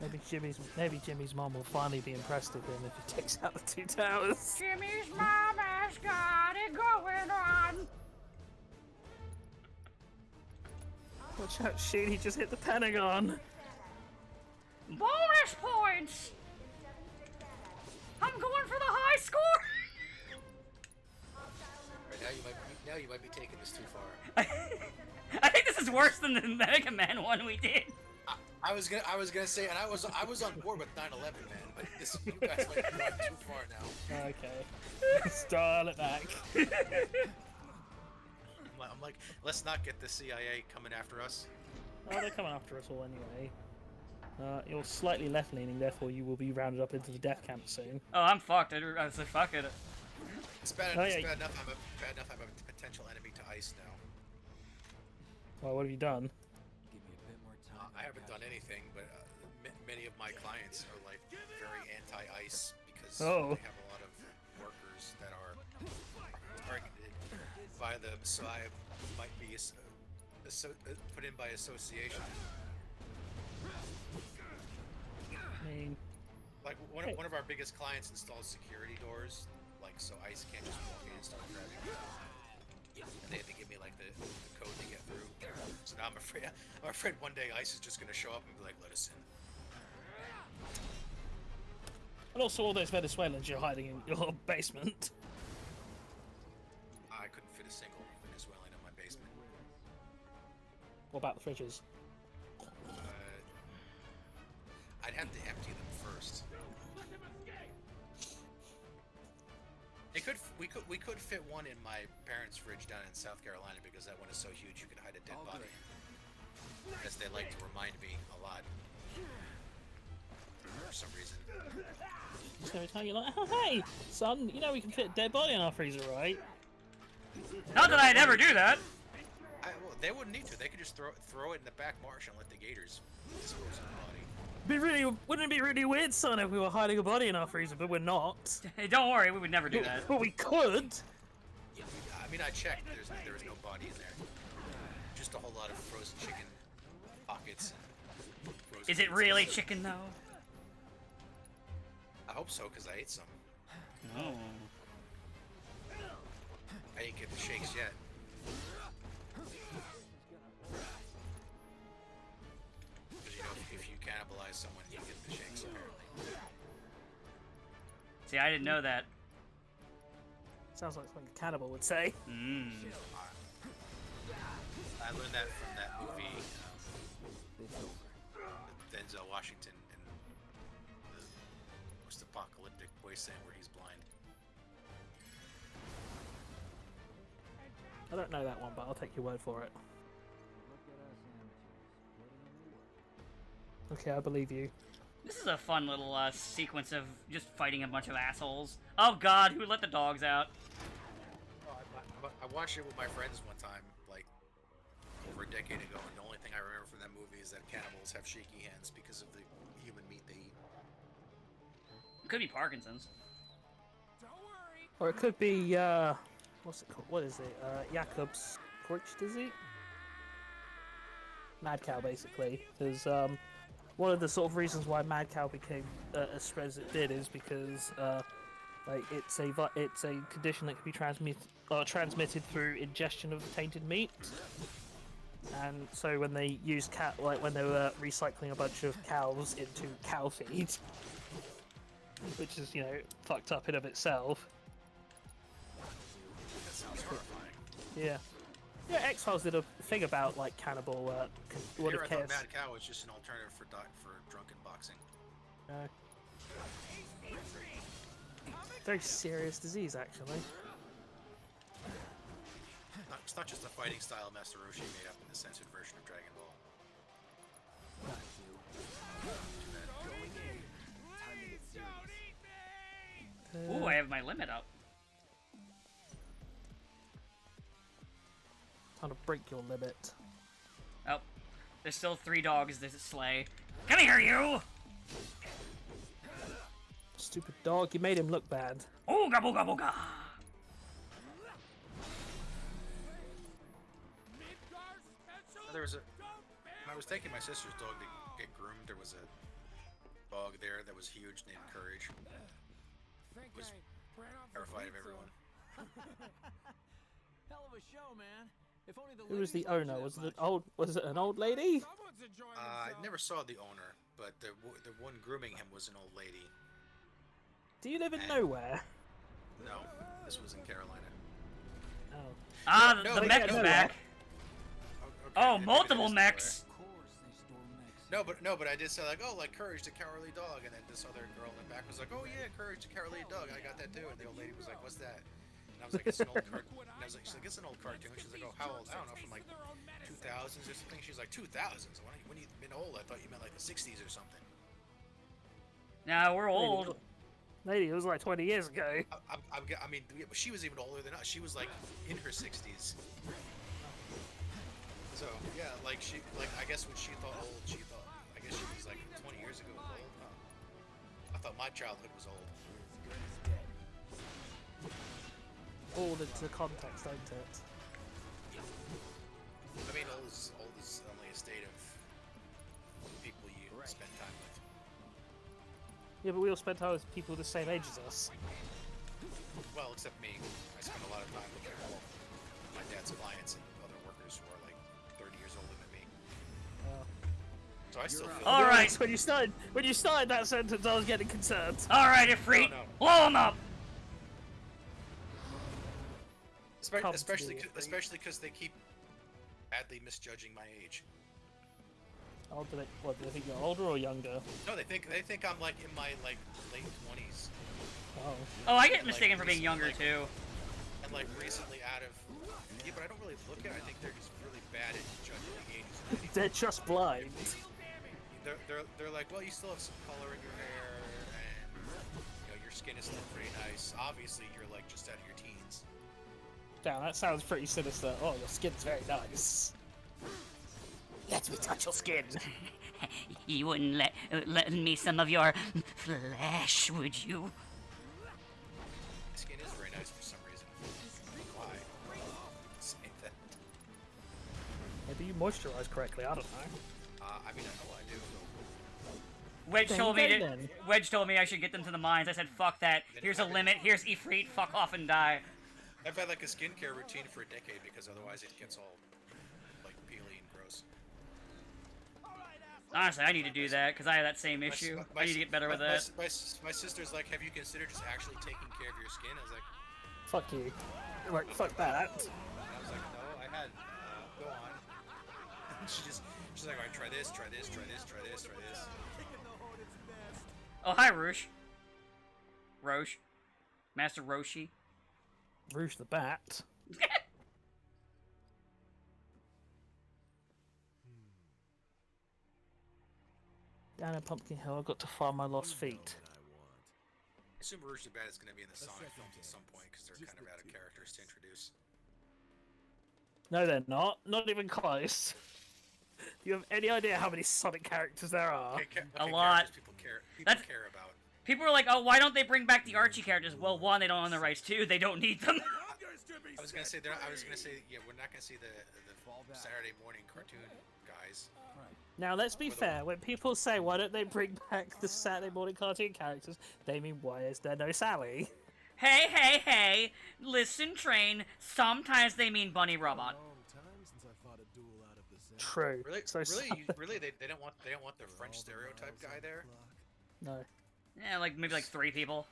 Maybe Jimmy's mom will finally be impressed with him if he takes out the 2 towers. Jimmy's mom has got it going on. Watch out, shoot, he just hit the Pentagon. Bonus points. I'm going for the high score. Right, now you might be taking this too far. I think this is worse than the Mega Man one we did. I was gonna say, and I was on board with 9/11, man, but this, you guys might be going too far now. Okay. Let's dial it back. I'm like, let's not get the CIA coming after us. Oh, they're coming after us all anyway. You're slightly left-leaning, therefore you will be rounded up into the death camp soon. Oh, I'm fucked. I said fuck it. It's bad, Oh, it's yeah. bad enough I'm a potential enemy to ICE now. Well, what have you done? Give me a bit more time. I haven't done anything, but many of my clients are like very anti-ICE because Oh. they have a lot of workers that are targeted by the Messiah, might be put in by association. I mean, Like one of our biggest clients installs security doors, like so ICE can't just walk in and start grabbing them. And they have to give me like the code to get through. So now I'm afraid one day ICE is just gonna show up and be like, let us in. and also all those Venezuelans you're hiding in your basement. I couldn't fit a single Venezuelan in my basement. What about the fridges? I'd have to empty them first. We could fit one in my parents' fridge down in South Carolina, because that one is so huge you could hide a dead body. As they like to remind me a lot. For some reason. So every time you're like, oh, hey, son, you know we can fit a dead body in our freezer, right? Not that I'd ever do that. Well, they wouldn't need to. They could just throw it in the back marsh and let the gators dispose of the body. Wouldn't it be really weird, son, if we were hiding a body in our freezer, but we're not? Hey, don't worry, we would never do that. But we could. I mean, I checked. There was no body in there. Just a whole lot of frozen chicken pockets. And frozen Is it pizzas. really chicken though? I hope so, because I ate some. No. I didn't get the shakes yet. Because, you know, if you cannibalize someone, you get the shakes, apparently. See, I didn't know that. Sounds like something a cannibal would say. Mmm. I learned that from that movie, It's over. Denzel Washington, in the post-apocalyptic wasteland where he's blind. I don't know that one, but I'll take your word for it. Look at us amateurs. Putting in the work. Okay, I believe you. This is a fun little sequence of just fighting a bunch of assholes. Oh god, who let the dogs out? Oh, I watched it with my friends one time, like, over a decade ago, and the only thing I remember from that movie is that cannibals have shaky hands because of the human meat they eat. It could be Parkinson's. Don't worry. Or it could be, what's it called? What is it? Jakob's Corch disease? Mad Cow, basically. Because, one of the sort of reasons why Mad Cow became as spread as it did is because, Like it's a condition that can be transmitted through ingestion of the tainted meat. And so when they use when they were recycling a bunch of cows into cow feed, which is fucked up in of itself. That sounds horrifying. Yeah. Yeah, X-Files did a thing about like cannibal. What Here if I thought chaos? Mad Cow was just an alternative for drunken boxing. Very serious disease, actually. It's not just a fighting style Master Roshi made up in the censored version of Dragon Ball. Ooh, I have my limit up. Time to break your limit. Oh, there's still 3 dogs to slay. Come here, you! Stupid dog, you made him look bad. Ooga booga booga! There was when I was taking my sister's dog to get groomed, there was a dog there that was huge named Courage. Was terrified of everyone. Hell of a show, man. If only the Who was the ladies owner? watched Was that it Was it an old lady? Someone's enjoying I themselves. never saw the owner, but the one grooming him was an old lady. Do you live in nowhere? No, this was in Carolina. Oh. Ah, No, the they mech got is no back. Okay, Oh, maybe multiple that is mechs. Of course they store mechs. No, but I did say like, oh, like Courage the Cowardly Dog, and then this other girl in the back was like, oh yeah, Courage the Cowardly Dog, I got that too, and the old lady was like, what's that? And I was like, it's an old cartoon. And I was like, she's like, it's an old cartoon. She's like, oh, how old? I don't know, from like 2000s or something. She's like, 2000s. When you been old? I thought you meant like the 60s or something. Nah, we're old. Lady, it was like 20 years ago. I mean, yeah, but she was even older than us. She was like in her 60s. So yeah, like I guess when she thought old, I guess she was like 20 years ago old. Huh. I thought my childhood was old. All into context, don't it? I mean, old is only a state of people you spend time with. Yeah, but we all spend time with people the same age as us. Well, except me. I spend a lot of time with my dad's clients and other workers who are like 30 years older than me. So I still feel. All right. When you started that sentence, I was getting concerned. Alright, Ifrit, No. blow him up! Especially because they keep badly misjudging my age. Oh, do they think you're older or younger? No, they think I'm like in my like late 20s. Oh. Oh, I get And, mistaken like, for being younger recently, too. And like recently out of yeah, but I don't really look at it. I think they're just really bad at judging the age. They're just blind. They're like, well, you still have some color in your hair, and your skin is still pretty nice. Obviously, you're like just out of your teens. Damn, that sounds pretty sinister. Oh, your skin's very nice. Let me touch your skin. You wouldn't let me some of your flesh, would you? My skin is very nice for some reason. Why? Say that. Maybe you moisturize correctly. I don't know. I mean, I know I do. Wedge There told you me go, to, then. Wedge told me I should get them to the mines. I said, fuck that. Here's a limit. Here's Ifrit. Fuck off and die. I've had like a skincare routine for a decade because otherwise it gets all like peely and gross. Honestly, I need to do that because I have that same issue. I need to get better with that. My sister's like, have you considered just actually taking care of your skin? I was like, Fuck you. Like, fuck that. I was like, no, I hadn't. Go on. She's like, all right, try this, try this, try this, try this, try this. Oh, hi, Roosh. Roche. Master Roshi. Rouge the Bat. Down in Pumpkin Hill, I've got to find my lost feet. I assume Rouge the Bat is going to be in the Sonic films at some point because they're kind of out of characters to introduce. No, they're not. Not even close. Do you have any idea how many Sonic characters there are? A lot. People care That's- care about. People are like, oh, why don't they bring back the Archie characters? Well, one, they don't own the rights. Two, they don't need them. I was gonna say, yeah, we're not gonna see the Saturday morning cartoon guys. Now, let's be fair. When people say, why don't they bring back the Saturday morning cartoon characters, they mean, why is there no Sally? Hey, hey, hey! Listen, train. Sometimes they mean bunny robot. True. Really, So really, they don't want their French stereotype guy there. no. Yeah, like maybe like 3 people.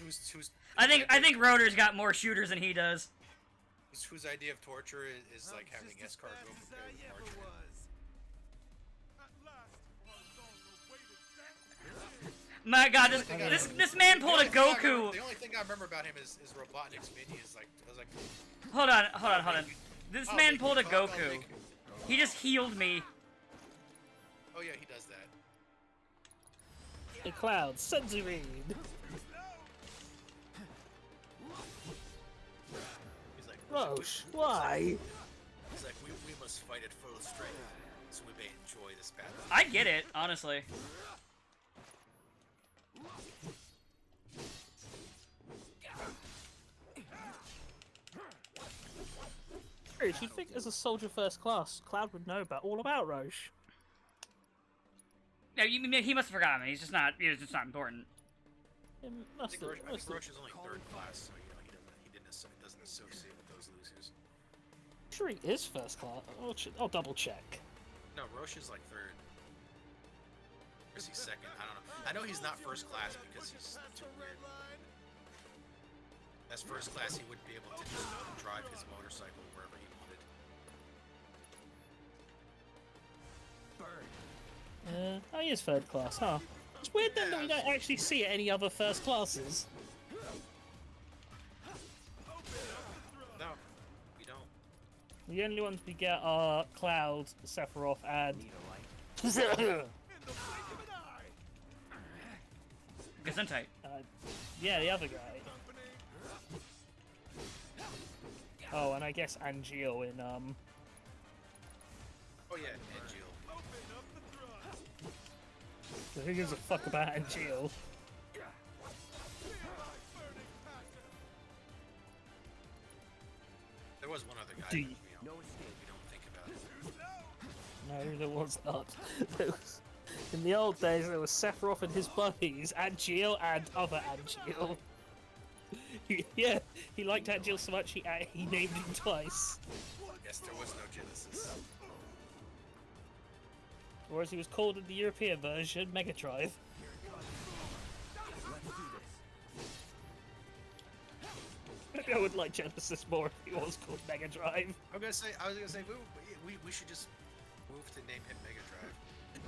Who's I think Rotor's got more shooters than he does. whose idea of torture is like having escort go prepare with torture. My God, this man pulled a Goku. The only thing I remember about him is Robotnik's mini is like I was like. Hold on. This man pulled a Goku. He just healed me. Oh yeah, he does that. The cloud, Senzurin. He's like, Roche, why? He's like, we must fight at full strength, so we may enjoy this battle. I get it, honestly. You'd think as a soldier first class, Cloud would know all about Roche. No, he must have forgotten. He's just not important. It I must think have, Roche is only 3rd class, so you know he doesn't associate with those losers. sure he is first class. I'll double check. No, Roche is like 3rd. Or is he 2nd? I don't know. I know he's not 1st class because he's too weird. As 1st class, he wouldn't be able to just drive his motorcycle wherever he wanted. Oh, he is 3rd class, huh? It's weird then that we don't actually see any other first classes. No, we don't. The only ones we get are Cloud, Sephiroth, and... Gesundheit. Yeah, the other guy. Oh, and I guess Angeal in, Oh yeah, and Jill. Who gives a fuck about Angeal? There was one other guy. Do but you- we don't think about it. No, there was not. In the old days, there was Sephiroth and his buddies, Angeal and other Angeal. Yeah, he liked Angeal so much he named him twice. Yes, there was no Genesis. Or as he was called in the European version, Mega Drive. Maybe I would like Genesis more if he was called Mega Drive. I was gonna say, we should just move to name him Mega Drive.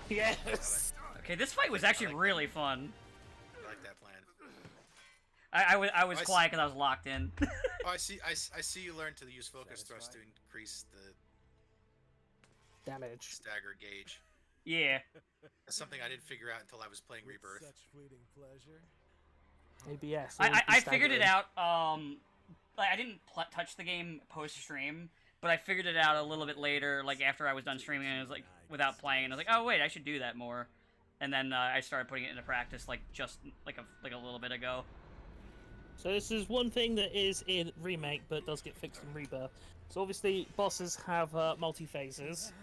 Yes. Okay, this fight was actually really fun. I like that plan. I was quiet because I was locked in. Oh, I see you learned to use focus thrust to increase the Damage. stagger gauge. Yeah. That's something I didn't figure out until I was playing Rebirth. ABS. I figured it out. Like I didn't touch the game post stream, but I figured it out a little bit later, like after I was done streaming, and it was like without playing, and I was like, oh wait, I should do that more. And then I started putting it into practice, like just like a little bit ago. So this is one thing that is in Remake, but does get fixed in Rebirth. So obviously, bosses have multi-phases.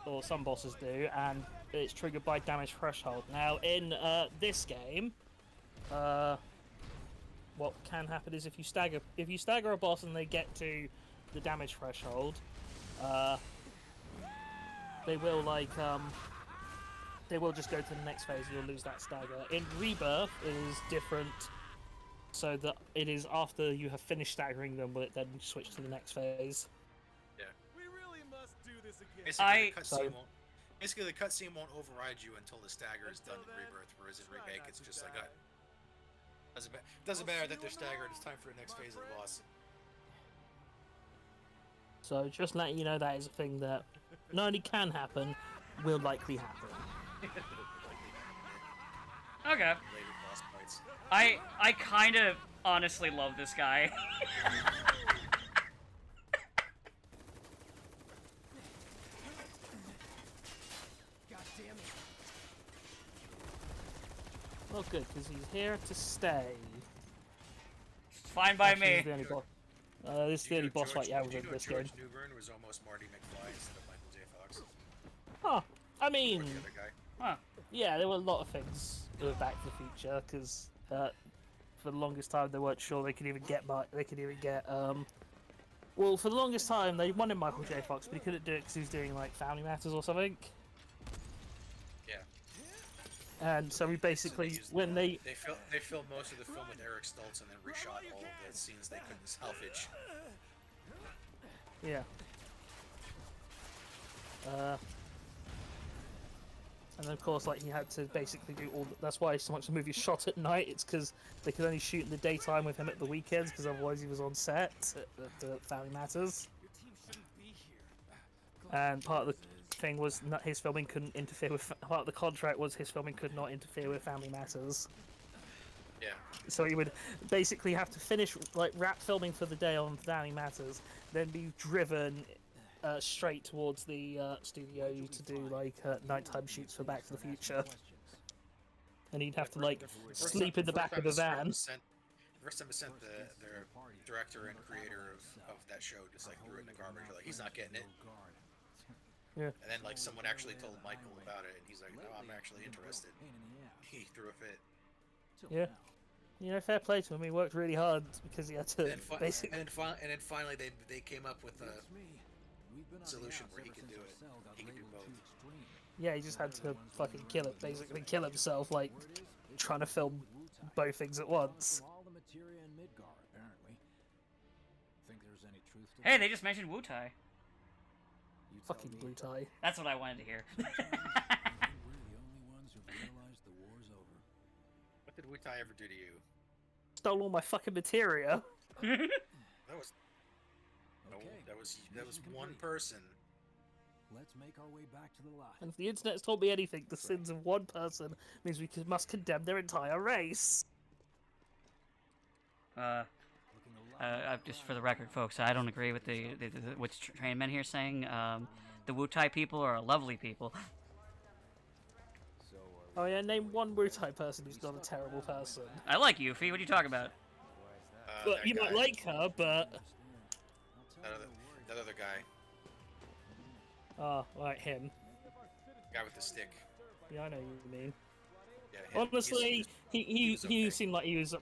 Or some bosses do, and it's triggered by damage threshold. Now, in this game, what can happen is if you stagger a boss and they get to the damage threshold, they will just go to the next phase and you'll lose that stagger. In Rebirth, it is different, so that it is after you have finished staggering them, will it then switch to the next phase. Basically, the cutscene won't override you until the stagger is done in Rebirth, whereas in Remake, it's just like, doesn't matter that they're staggered, it's time for the next phase of the boss. So just letting you know that is a thing that not only can happen, will likely happen. Okay. Later boss fights. I kind of honestly love this guy. Well, good, because he's here to stay. Fine by Actually, me. This is the only this is the only boss fight you have with this game. George Newbern was almost Marty McFly instead of Michael J. Fox. Huh. I mean, Or the other guy. Huh. yeah, there were a lot of things with Back to the Future, because For the longest time, they weren't sure they could even get well, for the longest time, they wanted Michael J. Fox, but he couldn't do it because he was doing like Family Matters or something. Yeah. And so we basically, when they filmed most of the film with Eric Stoltz and then reshot all of the scenes they couldn't salvage. yeah. And then of course, like, he had to basically do all. That's why so much of the movie is shot at night. It's because they could only shoot in the daytime with him at the weekends, because otherwise he was on set at Family Matters. And part of the thing was his filming couldn't interfere with. Part of the contract was his filming could not interfere with Family Matters. Yeah. So he would basically have to finish, like, wrap filming for the day on Family Matters, then be driven straight towards the studio to do like nighttime shoots for Back to the Future, and he'd have to like sleep in the back of the van. The first time I sent the director and creator of that show just like threw it in the garbage. Like, he's not getting it. Yeah. And then like someone actually told Michael about it, and he's like, "No, I'm actually interested." He threw a fit. Yeah. You know, fair play to him. He worked really hard because he had to basically. And then finally they came up with a solution where he could do it. He could do both. Yeah, he just had to fucking basically kill himself, like trying to film both things at once. Hey, they just mentioned Wu-Tai. Fucking blue tie. That's what I wanted to hear. What did Wu-Tai ever do to you? Stole all my fucking materia. That was one person. Let's make our way back to the lot. And if the internet's told me anything, the sins of one person means we must condemn their entire race. Just for the record, folks, I don't agree with what's Train Men here saying. The Wu-Tai people are lovely people. Oh yeah, name one Wu-Tai person who's not a terrible person. I like Yuffie. What are you talking about? But you might like her, but that other guy. Oh, like him. Guy with the stick. Yeah, I know what you mean. Yeah, him. Honestly, he okay. seemed like he was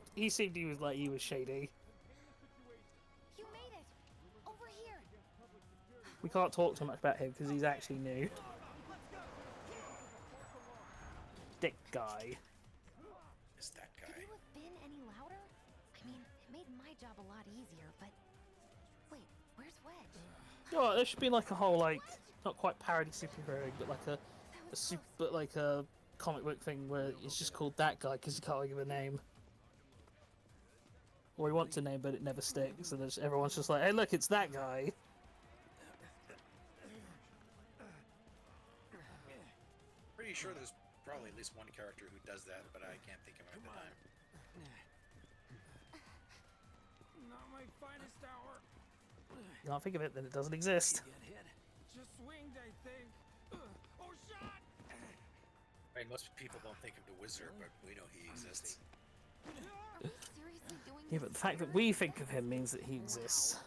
shady. You made it! Over here! We can't talk too much about him because he's actually new. Dick guy. Is that guy? Could you have been any louder? I mean, it made my job a lot easier, but... Wait, where's Wedge? You know what, there should be like a whole, like, not quite parody superhero, but like a comic book thing where it's just called That Guy because you can't give a name. Or he wants a name but it never sticks, and everyone's just like, hey look, it's that guy. Pretty sure there's probably at least one character who does that, but I can't think of him at the time. Not my finest hour. You can't think of it, then it doesn't exist. Just swinged, I think. Oh, shot! I mean, most people don't think of the Wizard, but we know he exists. Are we seriously doing Yeah, this? but the fact that we think of him means that he exists.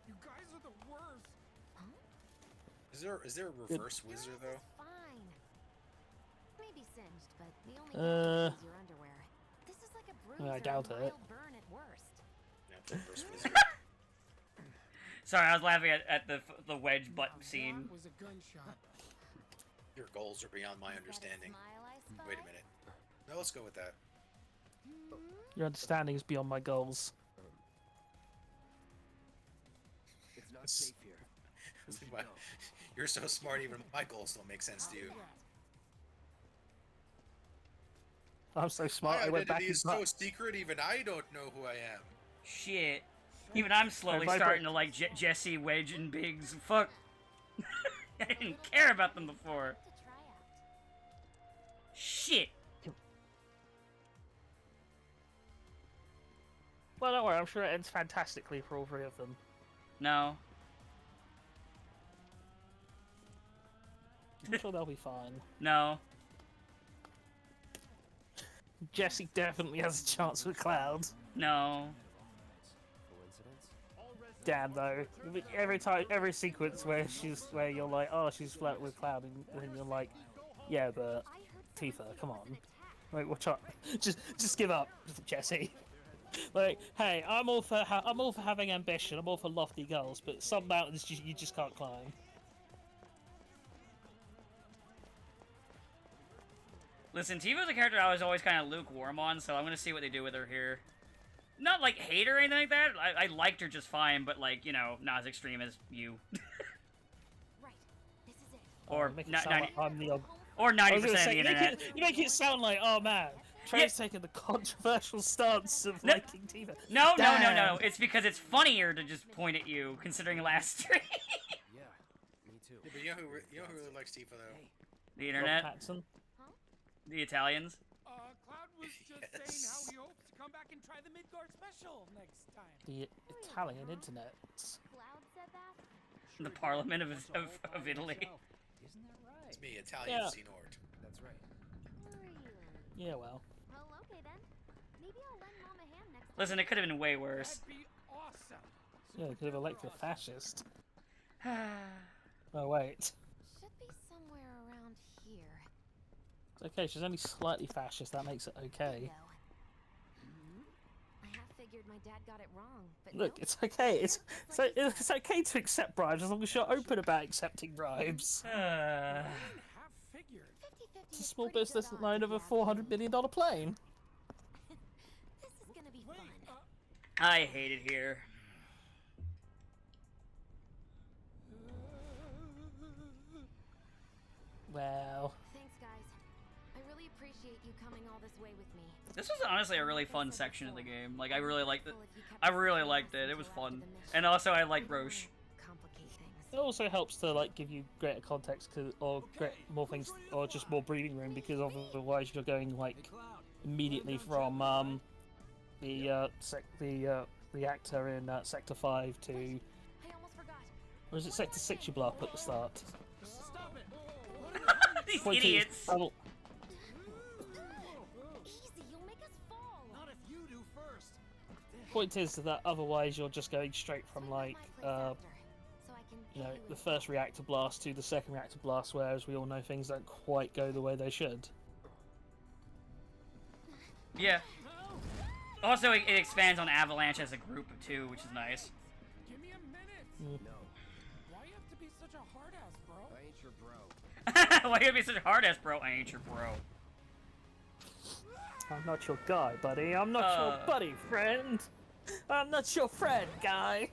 You guys are the worst. Is there a reverse Wizard though? Fine. Maybe singed, but the only difference is your underwear. This is like a bruise I or doubt a it. mild burn at worst. Yeah, it's a reverse Wizard. Sorry, I was laughing at the Wedge butt scene. That was a gunshot. Your goals are beyond my Is that a understanding. smile I spy? Wait a minute. No, let's go with that. Your understanding is beyond my goals. It's not safe here. We should go. You're so smart, even my goals don't make sense to you. I'm so My smart, I went back identity in is time. so secret, even I don't know who I am. Shit. Even I'm slowly If I starting break- to like Jesse, Wedge, and Biggs. Fuck. I didn't care about them before. To try out. Shit. Well, don't worry, I'm sure it ends fantastically for all three of them. No. I'm sure they'll be fine. No. Jesse definitely has a chance with Cloud. No. Coincidence? Damn though, every sequence where you're like, oh, she's flirting with Cloud, and you're like, yeah, but I heard Tifa, come on. Like, watch out. Just give up, Jesse. Like, hey, I'm all for having ambition. I'm all for lofty goals, but some mountains you just can't climb. Listen, Tifa's a character I was always kind of lukewarm on, so I'm gonna see what they do with her here. Not like hate her or anything like that. I liked her just fine, but like, you know, not as extreme as you. Right. This is it. Or Make it 90 sound like I'm the or 90% of the say, internet. you make it sound like, oh man, Trey's taking the controversial stance of No. liking Tifa. No. Damn. It's because it's funnier to just point at you, considering last stream. Yeah, me too. Yeah, but you know who really likes Tifa though? The internet, Patson. the Italians. Cloud was just saying how he hopes to come back and try the Midgard special next time. The Italian internet. Cloud said that? The Parliament of Italy. Isn't that right? It's me, Italian Yeah. Xenord. That's right. Yeah, well. Well, okay then. Maybe I'll lend Mom a hand next time. Listen, it could have been way worse. That'd be awesome. Yeah, they could have elected a fascist. Oh, wait. Should be somewhere around here. It's okay, she's only slightly fascist. That makes it okay. Though. I have figured my dad got it wrong, but Look, nope. it's okay. It's okay to accept bribes as long as you're open about accepting bribes. Half figured. 50-50 It's a is small pretty good business odds, line of a if you ask me. $400 million plane. This is gonna be Wait, fun. I hate it here. Well, Thanks, guys. I really appreciate you coming all this way with me. This was honestly a really fun section of the game. Like, I really liked it. I really liked it. It was fun. And also, I like Roche. Complicate things. it also helps to like give you greater context, or more things, or just more breathing room, because otherwise you're going like immediately from the reactor in Sector 5 to, I almost forgot. or is it Sector 6 you blow up at the start? Stop it! These Point is, idiots. Easy, you'll make us fall. Not if you do first. point is that otherwise you're just going straight from like you know, the first reactor blast to the second reactor blast, whereas we all know things don't quite go the way they should. Yeah. Also, it expands on Avalanche as a group too, which is nice. Give me a minute. No, Why you have to be such a hard ass, bro? I ain't your bro. Why you gotta be such a hard ass, bro? I ain't your bro. I'm not your guy, buddy. I'm not your buddy, friend. I'm not your friend, guy.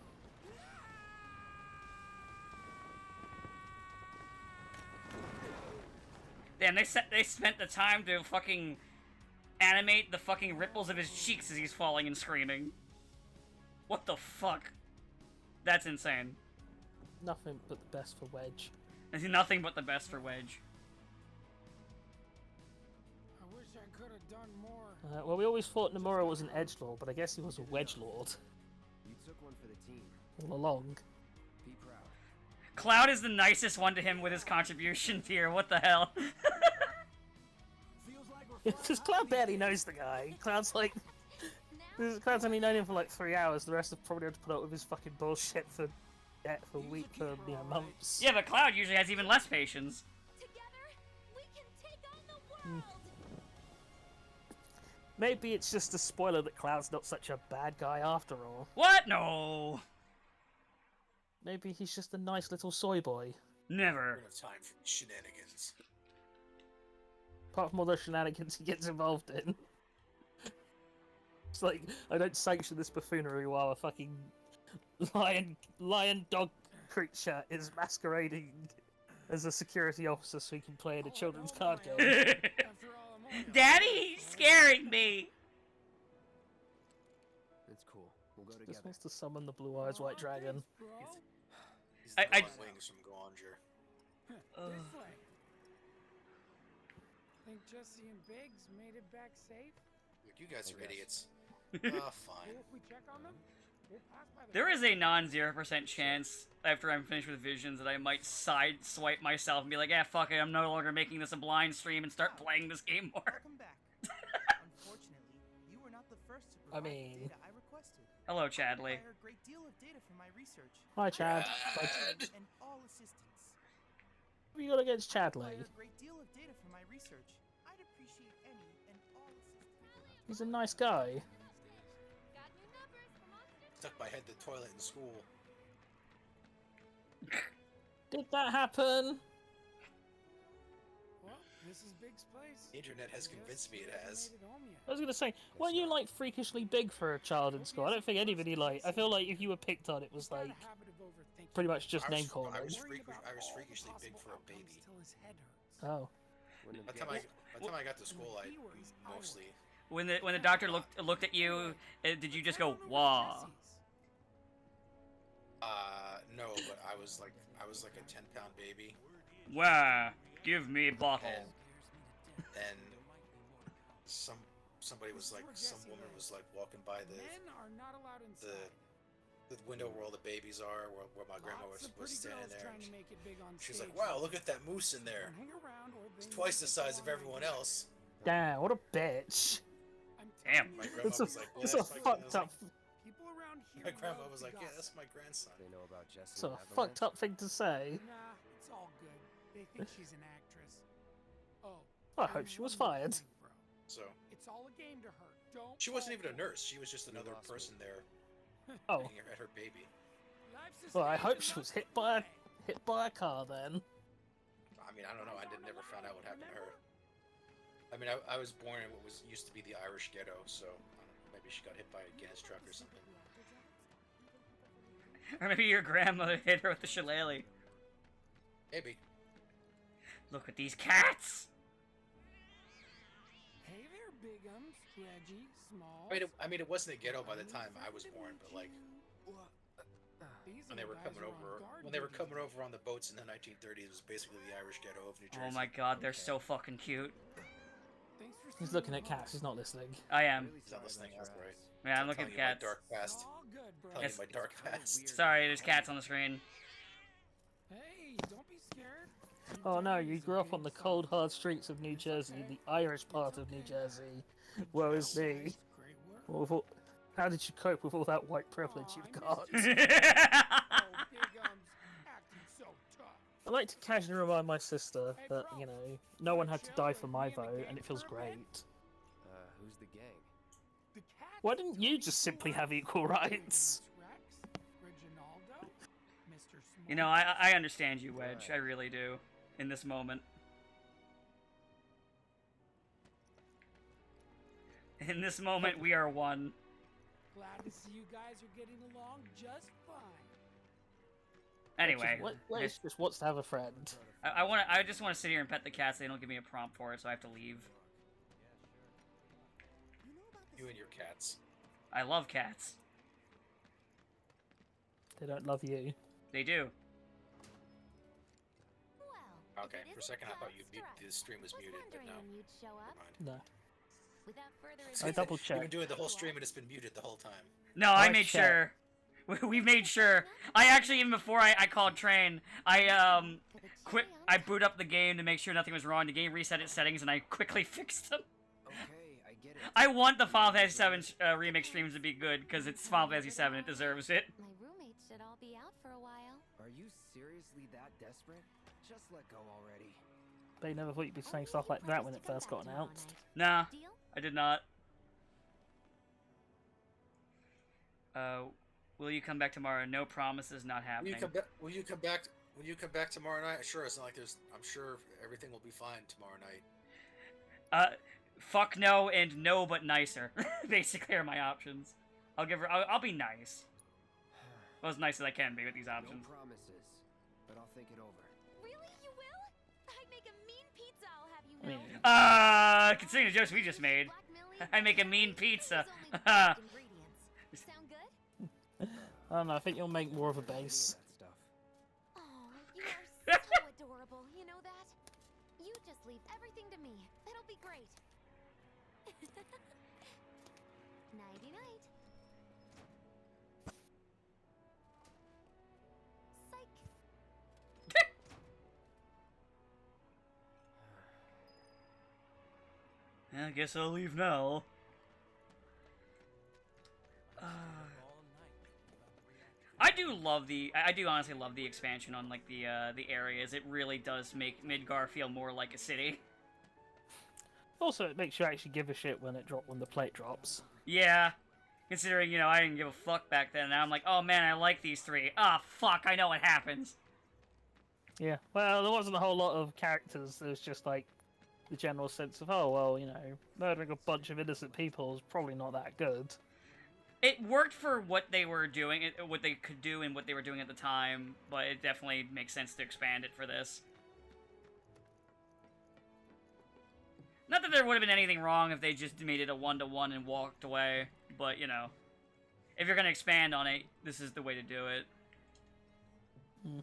Damn, they spent the time to fucking animate the fucking ripples of his cheeks as he's falling and screaming. What the fuck? That's insane. Nothing but the best for Wedge. There's nothing but the best for Wedge. I wish I could have done more. Well, we always thought Nomura was an edgelord, but I guess he was a wedgelord You took one for the team. all along. Be proud. Cloud is the nicest one to him with his contributions here. What the hell? Feels like we're Because Cloud barely knows the guy. Cloud's like, Cloud's only known him for like 3 hours. The rest have probably had to put up with his fucking bullshit for weeks, for months. Yeah, but Cloud usually has even less patience. Together, we can take on the world. Maybe it's just a spoiler that Cloud's not such a bad guy after all. What? No. Maybe he's just a nice little soy boy. We Never. don't have time for these shenanigans. Apart from all the shenanigans he gets involved in. It's like, I don't sanction this buffoonery while a fucking lion dog creature is masquerading as a security officer so he can play in a children's card game. After all, I'm only Daddy, he's scaring me. It's cool. We'll go Just together. wants to summon the blue eyes white dragon. bro. He's I- the wings from Goanger. This way. Think Jesse and Biggs made it back safe? Look, you guys are guess. idiots. Well, Fine. if we check on them, we'll pass by the There is a non-0% chance after I'm finished with Visions that I might side-swipe myself and be like, yeah, fuck it, I'm no longer making this a blind stream and start playing this game more. Welcome back. Unfortunately, you were not the first to I provide mean- the data I requested. Hello, I Chadley. require a great deal of data for my research. Hi, Chad. And all assistance. What have you got against I Chadley? require a great deal of data for my research. I I'd appreciate any and all assistance. He's a nice guy. Stuck my head in the toilet in school. Did that happen? Well, this is Big's place. The internet has convinced me it has. I was gonna say, weren't you like freakishly big for a child in school? I don't think anybody like. I feel like if you were picked on, it was like pretty much just name calling. I was freakishly big for a baby. Oh. By the time I got to school, I mostly. When the doctor looked at you, did you just go wah? No, but I was like a 10-pound baby. Wah, give me bottle. And somebody was like, some woman was like walking by the window where all the babies are, where my grandma was standing there. And she's like, wow, look at that moose in there. It's twice the size of everyone else. Damn, what a bitch. Damn. My grandma was like, it's a fucked up. My grandma was like, yeah, that's my grandson. They know about Jesse. It's a fucked up thing to say. Nah, it's all good. They think she's an actress. Oh. I hope she was fired. So. It's all a game to her. Don't. She wasn't even a nurse. She was just another person there. Oh. Looking at her baby. Well, I hope she was hit by a car then. I mean, I don't know. I never found out what happened to her. I mean, I was born in what used to be the Irish ghetto, so I don't know, maybe she got hit by a gas truck or something. Or maybe your grandmother hit her with the shillelagh. Maybe. Look at these cats! Hey there, Bigums, Reggie, Small. I mean, it wasn't a ghetto by the time I was born, but like when they were coming over on the boats in the 1930s, it was basically the Irish ghetto of New Jersey. Oh my god, they're so fucking cute. He's looking at cats. He's not listening. I am. He's not listening. That's right. Yeah, I'm looking at cats. My dark past. Telling you my dark past. Sorry, there's cats on the screen. Hey, don't be scared. Oh no, you grew up on the cold, hard streets of New Jersey, the Irish part of New Jersey. Woe is me. How did you cope with all that white privilege you've got? I like to casually remind my sister that, you know, no one had to die for my vote, and it feels great. Who's the gang? Why didn't you just simply have equal rights? You know, I understand you, Wedge. I really do. In this moment. In this moment, we are one. Glad to see you guys are getting along just fine. Anyway, Wedge just wants to have a friend. I just want to sit here and pet the cats. They don't give me a prompt for it, so I have to leave. You and your cats. I love cats. They don't love you. They do. Okay, for a second I thought the stream was muted, but no. No. I double checked. You've been doing the whole stream and it's been muted the whole time. No, I made sure. We made sure. I actually, even before I called Train, I boot up the game to make sure nothing was wrong. The game reset its settings and I quickly fixed them. Okay, I get it. I want the Final Fantasy VII remake streams to be good because it's Final Fantasy VII. It deserves it. My roommates should all be out for a while. Are you seriously that desperate? Just let go already. They never thought you'd be saying stuff like that when it first got announced. Nah, I did not. Will you come back tomorrow? No promises, not happening. Will you come back tomorrow night? Sure, it's not like there's. I'm sure everything will be fine tomorrow night. Fuck no and no but nicer. Basically are my options. I'll be nice. Well, as nice as I can be with these options. No promises, but I'll think it over. Really, you will? I'd make a mean pizza, I'll have you know. Considering the jokes we just made, I make a mean pizza. Sound good? I don't know, I think you'll make more of a base. Oh, you are so adorable, you know that? You just leave everything to me. It'll be great. Nighty-night. Psych. I guess I'll leave now. I do honestly love the expansion on like the areas. It really does make Midgar feel more like a city. Also, it makes you actually give a shit when the plate drops. Yeah. Considering, you know, I didn't give a fuck back then. Now I'm like, oh man, I like these three. Ah, fuck, I know what happens. Yeah. Well, there wasn't a whole lot of characters. There was just like the general sense of, oh well, you know, murdering a bunch of innocent people is probably not that good. It worked for what they were doing, what they could do and what they were doing at the time, but it definitely makes sense to expand it for this. Not that there would have been anything wrong if they just made it a 1-to-1 and walked away, but, you know, if you're going to expand on it, this is the way to do it. Mm.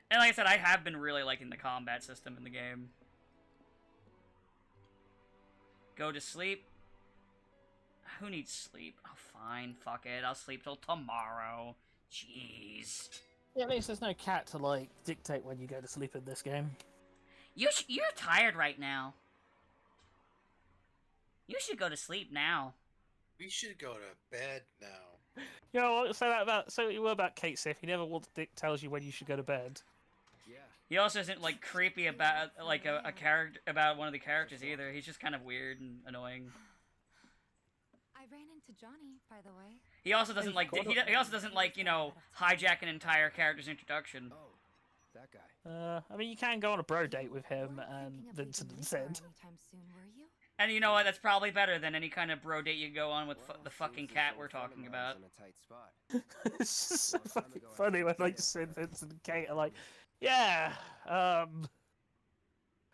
And like I said, I have been really liking the combat system in the game. Go to sleep. Who needs sleep? Oh, fine, fuck it. I'll sleep till tomorrow. Jeez. Yeah, at least there's no cat to, like, dictate when you go to sleep in this game. You're tired right now. You should go to sleep now. We should go to bed now. You know what? Say what you were about Kate Sif. He never tells you when you should go to bed. Yeah. He also isn't, like, creepy about, like, a character, about one of the characters either. He's just kind of weird and annoying. I ran into Johnny, by the way. He also doesn't like, he also doesn't like, you know, hijack an entire character's introduction. Oh, that guy. I mean, you can go on a bro date with him and Vincent and Sid. Anytime soon, were you? And you know what? That's probably better than any kind of bro date you go on with the fucking cat we're talking about. In a tight spot. It's just so fucking funny when, like, Sid, Vincent, and Kate are like, yeah, I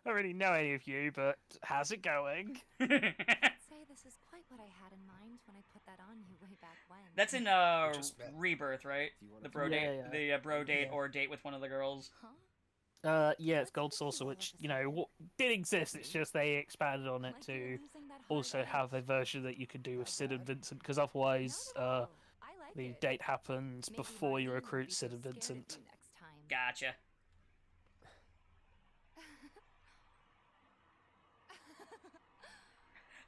don't really know any of you, but how's it going? I'd say this is quite what I had in mind when I put that on you way back when. That's in Rebirth, right? The bro date, the bro date or date with one of the girls. Huh? Yeah, it's Gold Saucer, which, you know, did exist. It's just they expanded on it to also have a version that you could do with Sid and Vincent, because otherwise, the date happens before you recruit Sid and Vincent. Gotcha.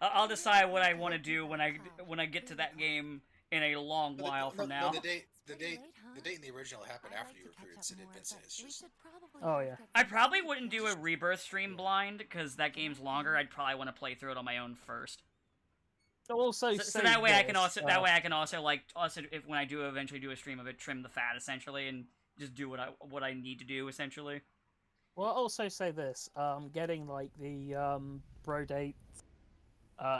I'll decide what I want to do when I get to that game in a long while from now. The date in the original happened after you recruited Sid and Vincent. It's just... Oh yeah. I probably wouldn't do a Rebirth stream blind because that game's longer. I'd probably want to play through it on my own first. Also, so that way I can also if when I do eventually do a stream of it, trim the fat essentially and just do what I need to do essentially. Well, I'll also say this: getting like the bro date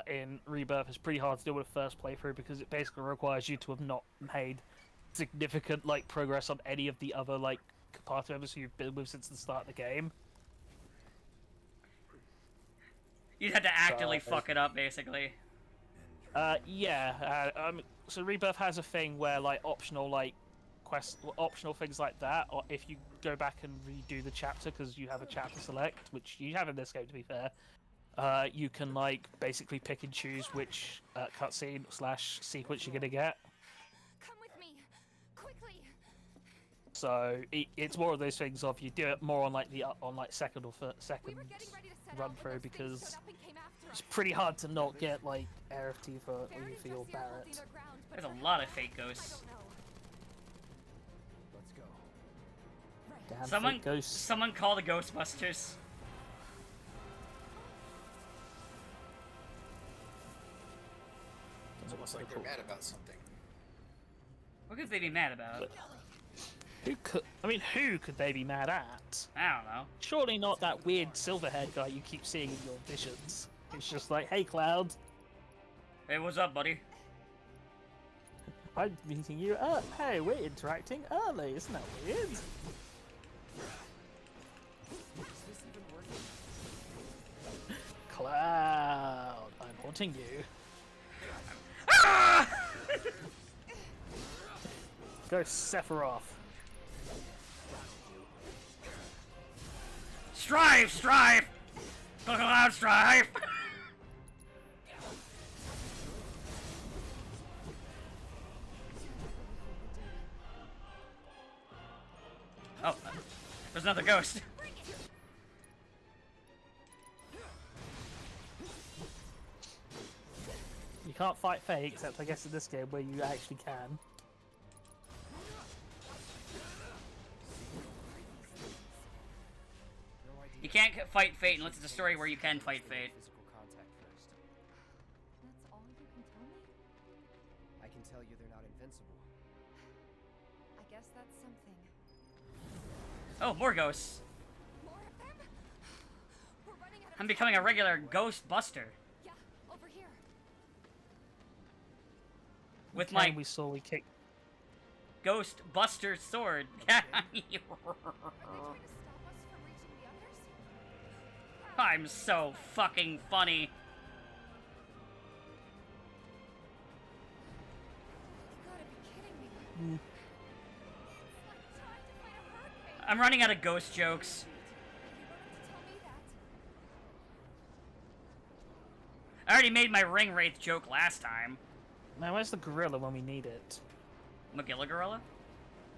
in Rebirth is pretty hard to do with first playthrough because it basically requires you to have not made significant like progress on any of the other like party members who you've been with since the start of the game. You'd have to actively fuck it up, basically. Yeah. So Rebirth has a thing where like optional things like that, or if you go back and redo the chapter because you have a chapter select, which you have in this game to be fair, you can like basically pick and choose which cutscene / sequence you're gonna get. Come with me, quickly. So it's more of those things of you do it more on like second run through because it's pretty hard to not get like ARFT for your Barrett. There's a lot of fake ghosts. Let's go. Damn fake ghosts. Someone call the Ghostbusters. It's almost like they're mad about something. What could they be mad about? Who could they be mad at? I don't know. Surely not that weird silver-haired guy you keep seeing in your visions. It's just like, hey, Cloud. Hey, what's up, buddy? I'm meeting you. Hey, we're interacting early. Isn't that weird? Cloud, I'm haunting you. Ah! Go Sephiroth. Strive! Cloud strive! Oh, there's another ghost. You can't fight Faye, except I guess in this game where you actually can. You can't fight fate unless it's a story where you can fight fate. Physical contact first. That's all you can tell me? I can tell you they're not invincible. I guess that's something. Oh, more ghosts. More of them? We're running out of I'm becoming a regular ghost buster. Yeah, over here. With Okay, my we saw we kicked. ghost buster sword. Are they trying to stop us from reaching the others? I'm so fucking funny. You gotta be kidding me. It's like trying to fight a hurricane. I'm running out of ghost jokes. You wanted to tell me that. I already made my ring wraith joke last time. Man, where's the gorilla when we need it? Magilla Gorilla?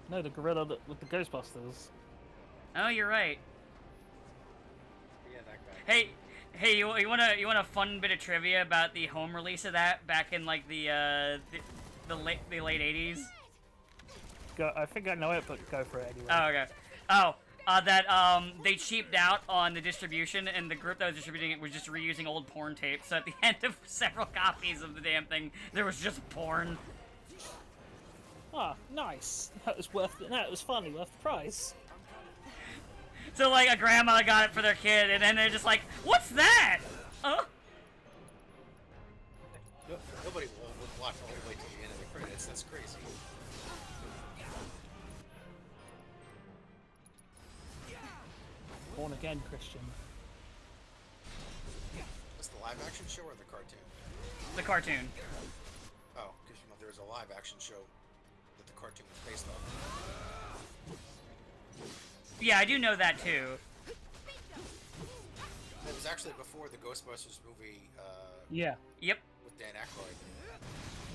No, the gorilla with the Ghostbusters. Oh, you're right. Yeah, that guy. Hey, you want a fun bit of trivia about the home release of that back in like the late 80s? Go, I think I know it, but go for it anyway. Oh, okay. Oh, that they cheaped out on the distribution, and the group that was distributing it was just reusing old porn tapes. So at the end of several copies of the damn thing, there was just porn. Ah, nice. That was worth it. That was finally worth the price. So like a grandma got it for their kid, and then they're just like, "What's that?" Nobody would watch all the way to the end of the credits. That's crazy. Born again Christian. That's the live action show or the cartoon? The cartoon. Oh, because there was a live action show that the cartoon was based off. Yeah, I do know that too. It was actually before the Ghostbusters movie. Yeah. Yep. With Dan Aykroyd.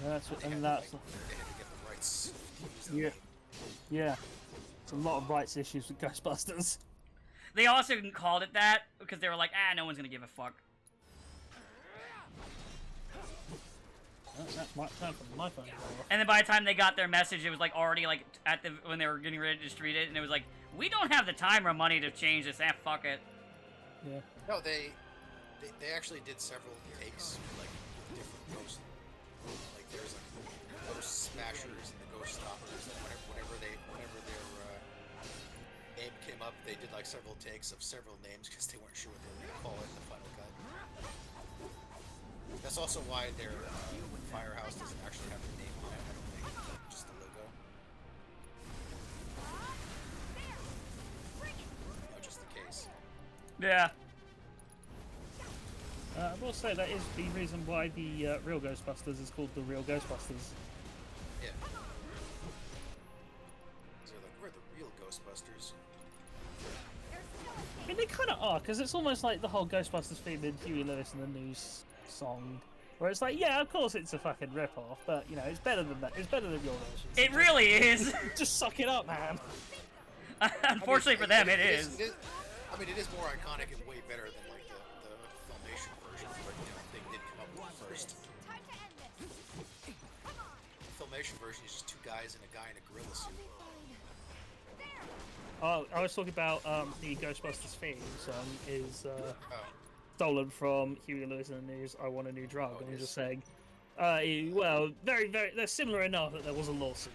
That's what, They had and to, that's like, they had to get the rights to use the yeah, name. yeah. It's a lot of rights issues with Ghostbusters. They also called it that because they were like, no one's gonna give a fuck. That's my time for my phone. And then by the time they got their message, it was like already like at the when they were getting ready to distribute it, and it was like, we don't have the time or money to change this. Fuck it. Yeah. No, they actually did several takes, like with different ghosts. Like there's like Ghost Smashers and the Ghost Stoppers, and whenever their name came up, they did like several takes of several names because they weren't sure what they were gonna call it in the final cut. That's also why their Firehouse doesn't actually have the name on it. I don't think, just the logo. No, just the case. Yeah. I will say that is the reason why the real Ghostbusters is called the real Ghostbusters. Yeah. So like, we're the real Ghostbusters. I mean, they kind of are, because it's almost like the whole Ghostbusters theme in Huey Lewis and the News song, where it's like, yeah, of course it's a fucking rip-off, but, you know, it's better than that. It's better than your version. It really is. Just suck it up, man. Unfortunately for them, it is. I mean, it is more iconic and way better than like the Filmation version, but you know, they did come up with it first. The Filmation version is just two guys and a guy in a gorilla suit. Oh, I was talking about the Ghostbusters theme song is Oh. stolen from Huey Lewis and the News, I Want a New Drug, Oh, and I'm yes. just saying, well, very, very, they're similar enough that there was a lawsuit.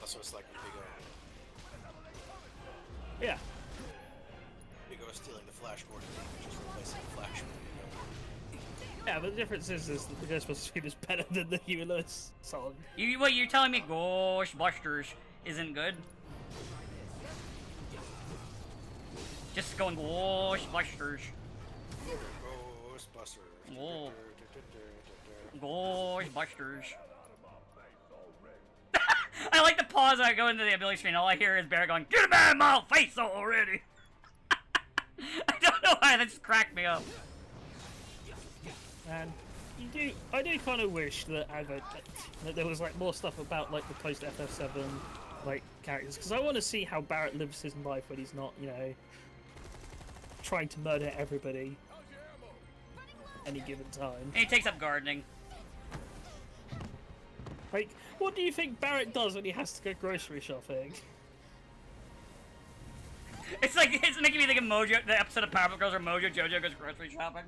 Also, it's like Yeah. Big O stealing the Flash Gordon name and just replacing the Flash with Yeah, but the difference is that the Ghostbusters theme is better than the Huey Lewis song. What you're telling me, Ghostbusters isn't good? Just going Ghostbusters. Ghostbusters. Oh. Ghostbusters. I like the pause. I go into the ability screen. All I hear is Barrett going, "Get him out of my face already!" I don't know why that just cracked me up. And I do kind of wish that that there was like more stuff about like the post FF7 like characters, because I want to see how Barrett lives his life when he's not, you know, trying to murder everybody at any given time. And he takes up gardening. Like, what do you think Barrett does when he has to go grocery shopping? It's like it's making me think of Mojo, the episode of Powerpuff Girls where Mojo Jojo goes grocery shopping.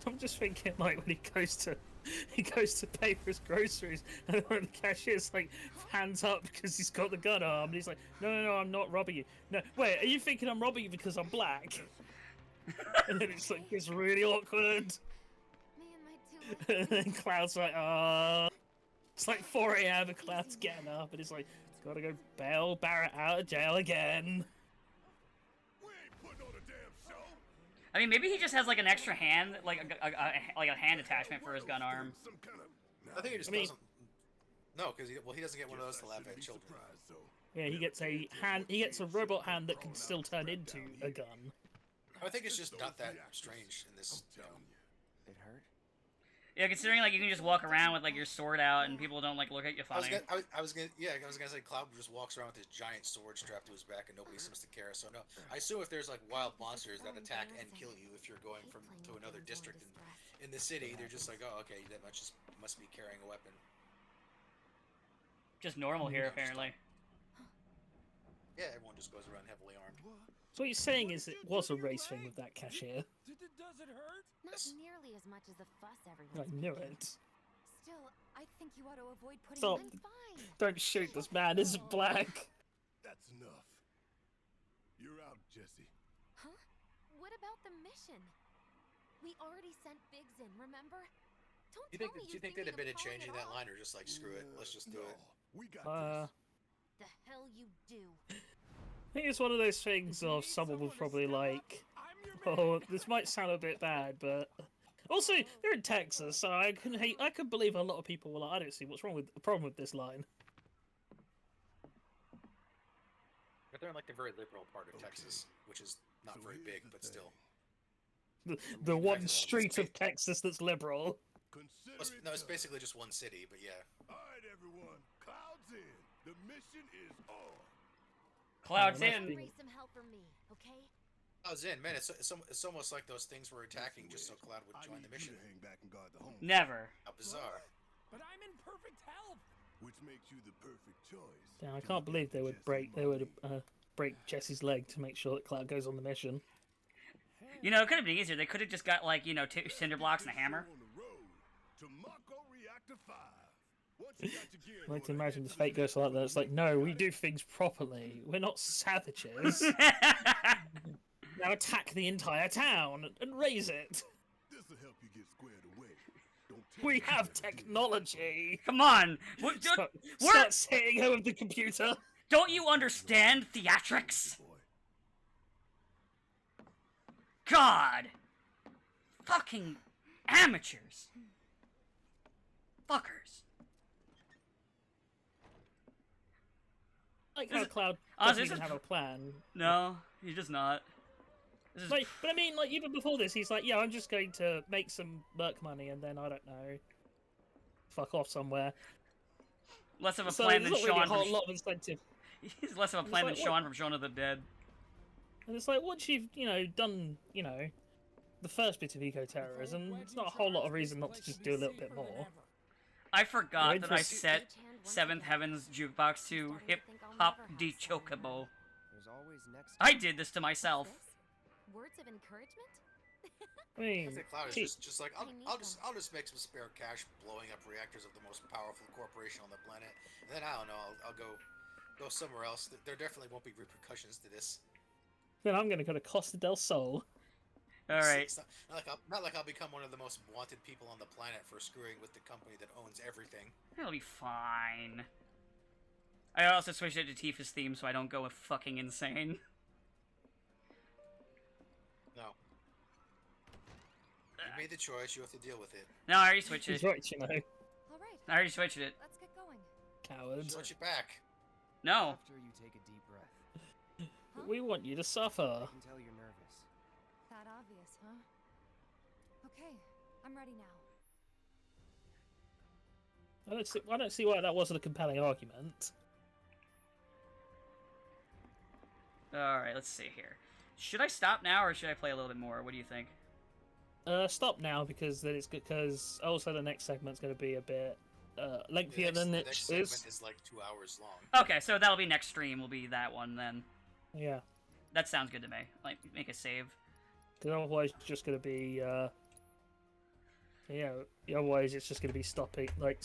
I'm just thinking, like, when he goes to pay for his groceries, and when the cashier's like hands up because he's got the gun arm, and he's like, no, I'm not robbing you. No, wait, are you thinking I'm robbing you because I'm black? And then it's like it's really awkward. And then Cloud's like, it's like 4 a.m. and Cloud's getting up, and he's like, gotta go bail Barrett out of jail again. I mean, maybe he just has like an extra hand, like a hand attachment for his gun arm. I think he just doesn't. No, because he doesn't get one of those to laugh at children. Yeah, he gets a hand. He gets a robot hand that can still turn into a gun. I think it's just not that strange in this. It hurt? Yeah, considering like you can just walk around with like your sword out and people don't like look at you funny. I was gonna say Cloud just walks around with his giant sword strapped to his back and nobody seems to care. So no, I assume if there's like wild monsters that attack and kill you if you're going to another district in the city, they're just like, oh, okay, that must be carrying a weapon. Just normal here, apparently. Yeah, everyone just goes around heavily armed. So what you're saying is it was a race thing with that cashier. Does it hurt? Not nearly as much as the fuss I everyone's knew making. it. Still, I think you ought to avoid putting Stop. I'm fine. Don't shoot, this man isn't black. That's enough. You're out, Jesse. Huh? What about the mission? We already sent Biggs in, remember? Don't Do tell me you think there'd have been a change in that line, or just like screw it, let's just do it? We got The hell you do. I think it's one of those things of someone will probably like, oh, this might sound a bit bad, but also they're in Texas, so I can believe a lot of people were like, I don't see what's wrong with the problem with this line. But they're in like the very liberal part of Texas, which is not very big, but still. The one street of Texas that's liberal. No, it's basically just one city, but yeah. Alright, everyone. Cloud's in. The mission is on. Cloud's Raise in. some help for me, okay? Cloud's in, man. It's almost like those things were attacking just so Cloud would join the mission. Hang back and guard the home. Never. How bizarre. But I'm in perfect health. Which makes you the perfect choice. Yeah, I can't believe they would break Jesse's leg to make sure that Cloud goes on the mission. You know, it could have been easier. They could have just got like, you know, 2 cinder blocks and a hammer. On the road to Mako Reactor 5. Once you got your gear I like to in imagine this fake ghost like that. It's like, no, we do things properly. We're not savages. Now attack the entire town and raise it. This'll help you get squared away. Don't We have technology. Come on. Start saying her with the computer. Don't you understand theatrics? God! Fucking amateurs. Fuckers. Like how Cloud honestly, doesn't even have a plan. No, he does not. This is Like, but I mean, like even before this, he's like, yeah, I'm just going to make some work money and then I don't know, fuck off somewhere. less of a So plan there's than not really Sean. a whole lot of incentive. He's less of a plan than like, Sean from Shaun of the Dead. And it's like, once you've, done, the first bit of eco-terrorism, it's not a whole lot of reason not to just do a little bit more. I forgot Wait that for I s- set Seventh Heaven's jukebox to Hip Hop de Chocobo. There's always next. I did this to myself. Words of encouragement? I mean, I think Cloud is he- just like I'll just make some spare cash blowing up reactors of the most powerful corporation on the planet, and then I don't know, I'll go somewhere else. There definitely won't be repercussions to this. then I'm going to go to Costa del Sol. All right. It's not like I'll become one of the most wanted people on the planet for screwing with the company that owns everything. It'll be fine. I also switched it to Tifa's theme so I don't go fucking insane. No. You made the choice. You have to deal with it. No, I already switched He's it. right, All right, I already switched it. let's get going. Cowards. Switch it back. No. After you take a deep breath. But we want you to suffer. I can tell you're nervous. That obvious, huh? Okay, I'm ready now. I don't see why that wasn't a compelling argument. Alright, let's see here. Should I stop now or should I play a little bit more? What do you think? Stop now because then it's because also the next segment's going to be a bit lengthier The than it next is. segment is like 2 hours long. Okay, so that'll be next stream, will be that one then. Yeah. That sounds good to me. Like, make a save. Because otherwise it's just going to be, otherwise it's just going to be stopping, like,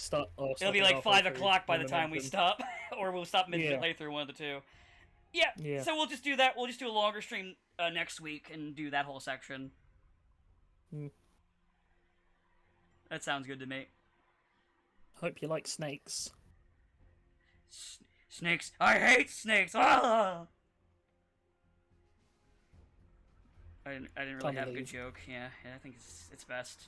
It'll be like 5 o'clock by the time we stop, or we'll stop midway through, one of the two. Yeah, so we'll just do that. We'll just do a longer stream next week and do that whole section. That sounds good to me. Hope you like snakes. Snakes. I hate snakes. Ah! I didn't really have a good joke. Yeah, I think it's best.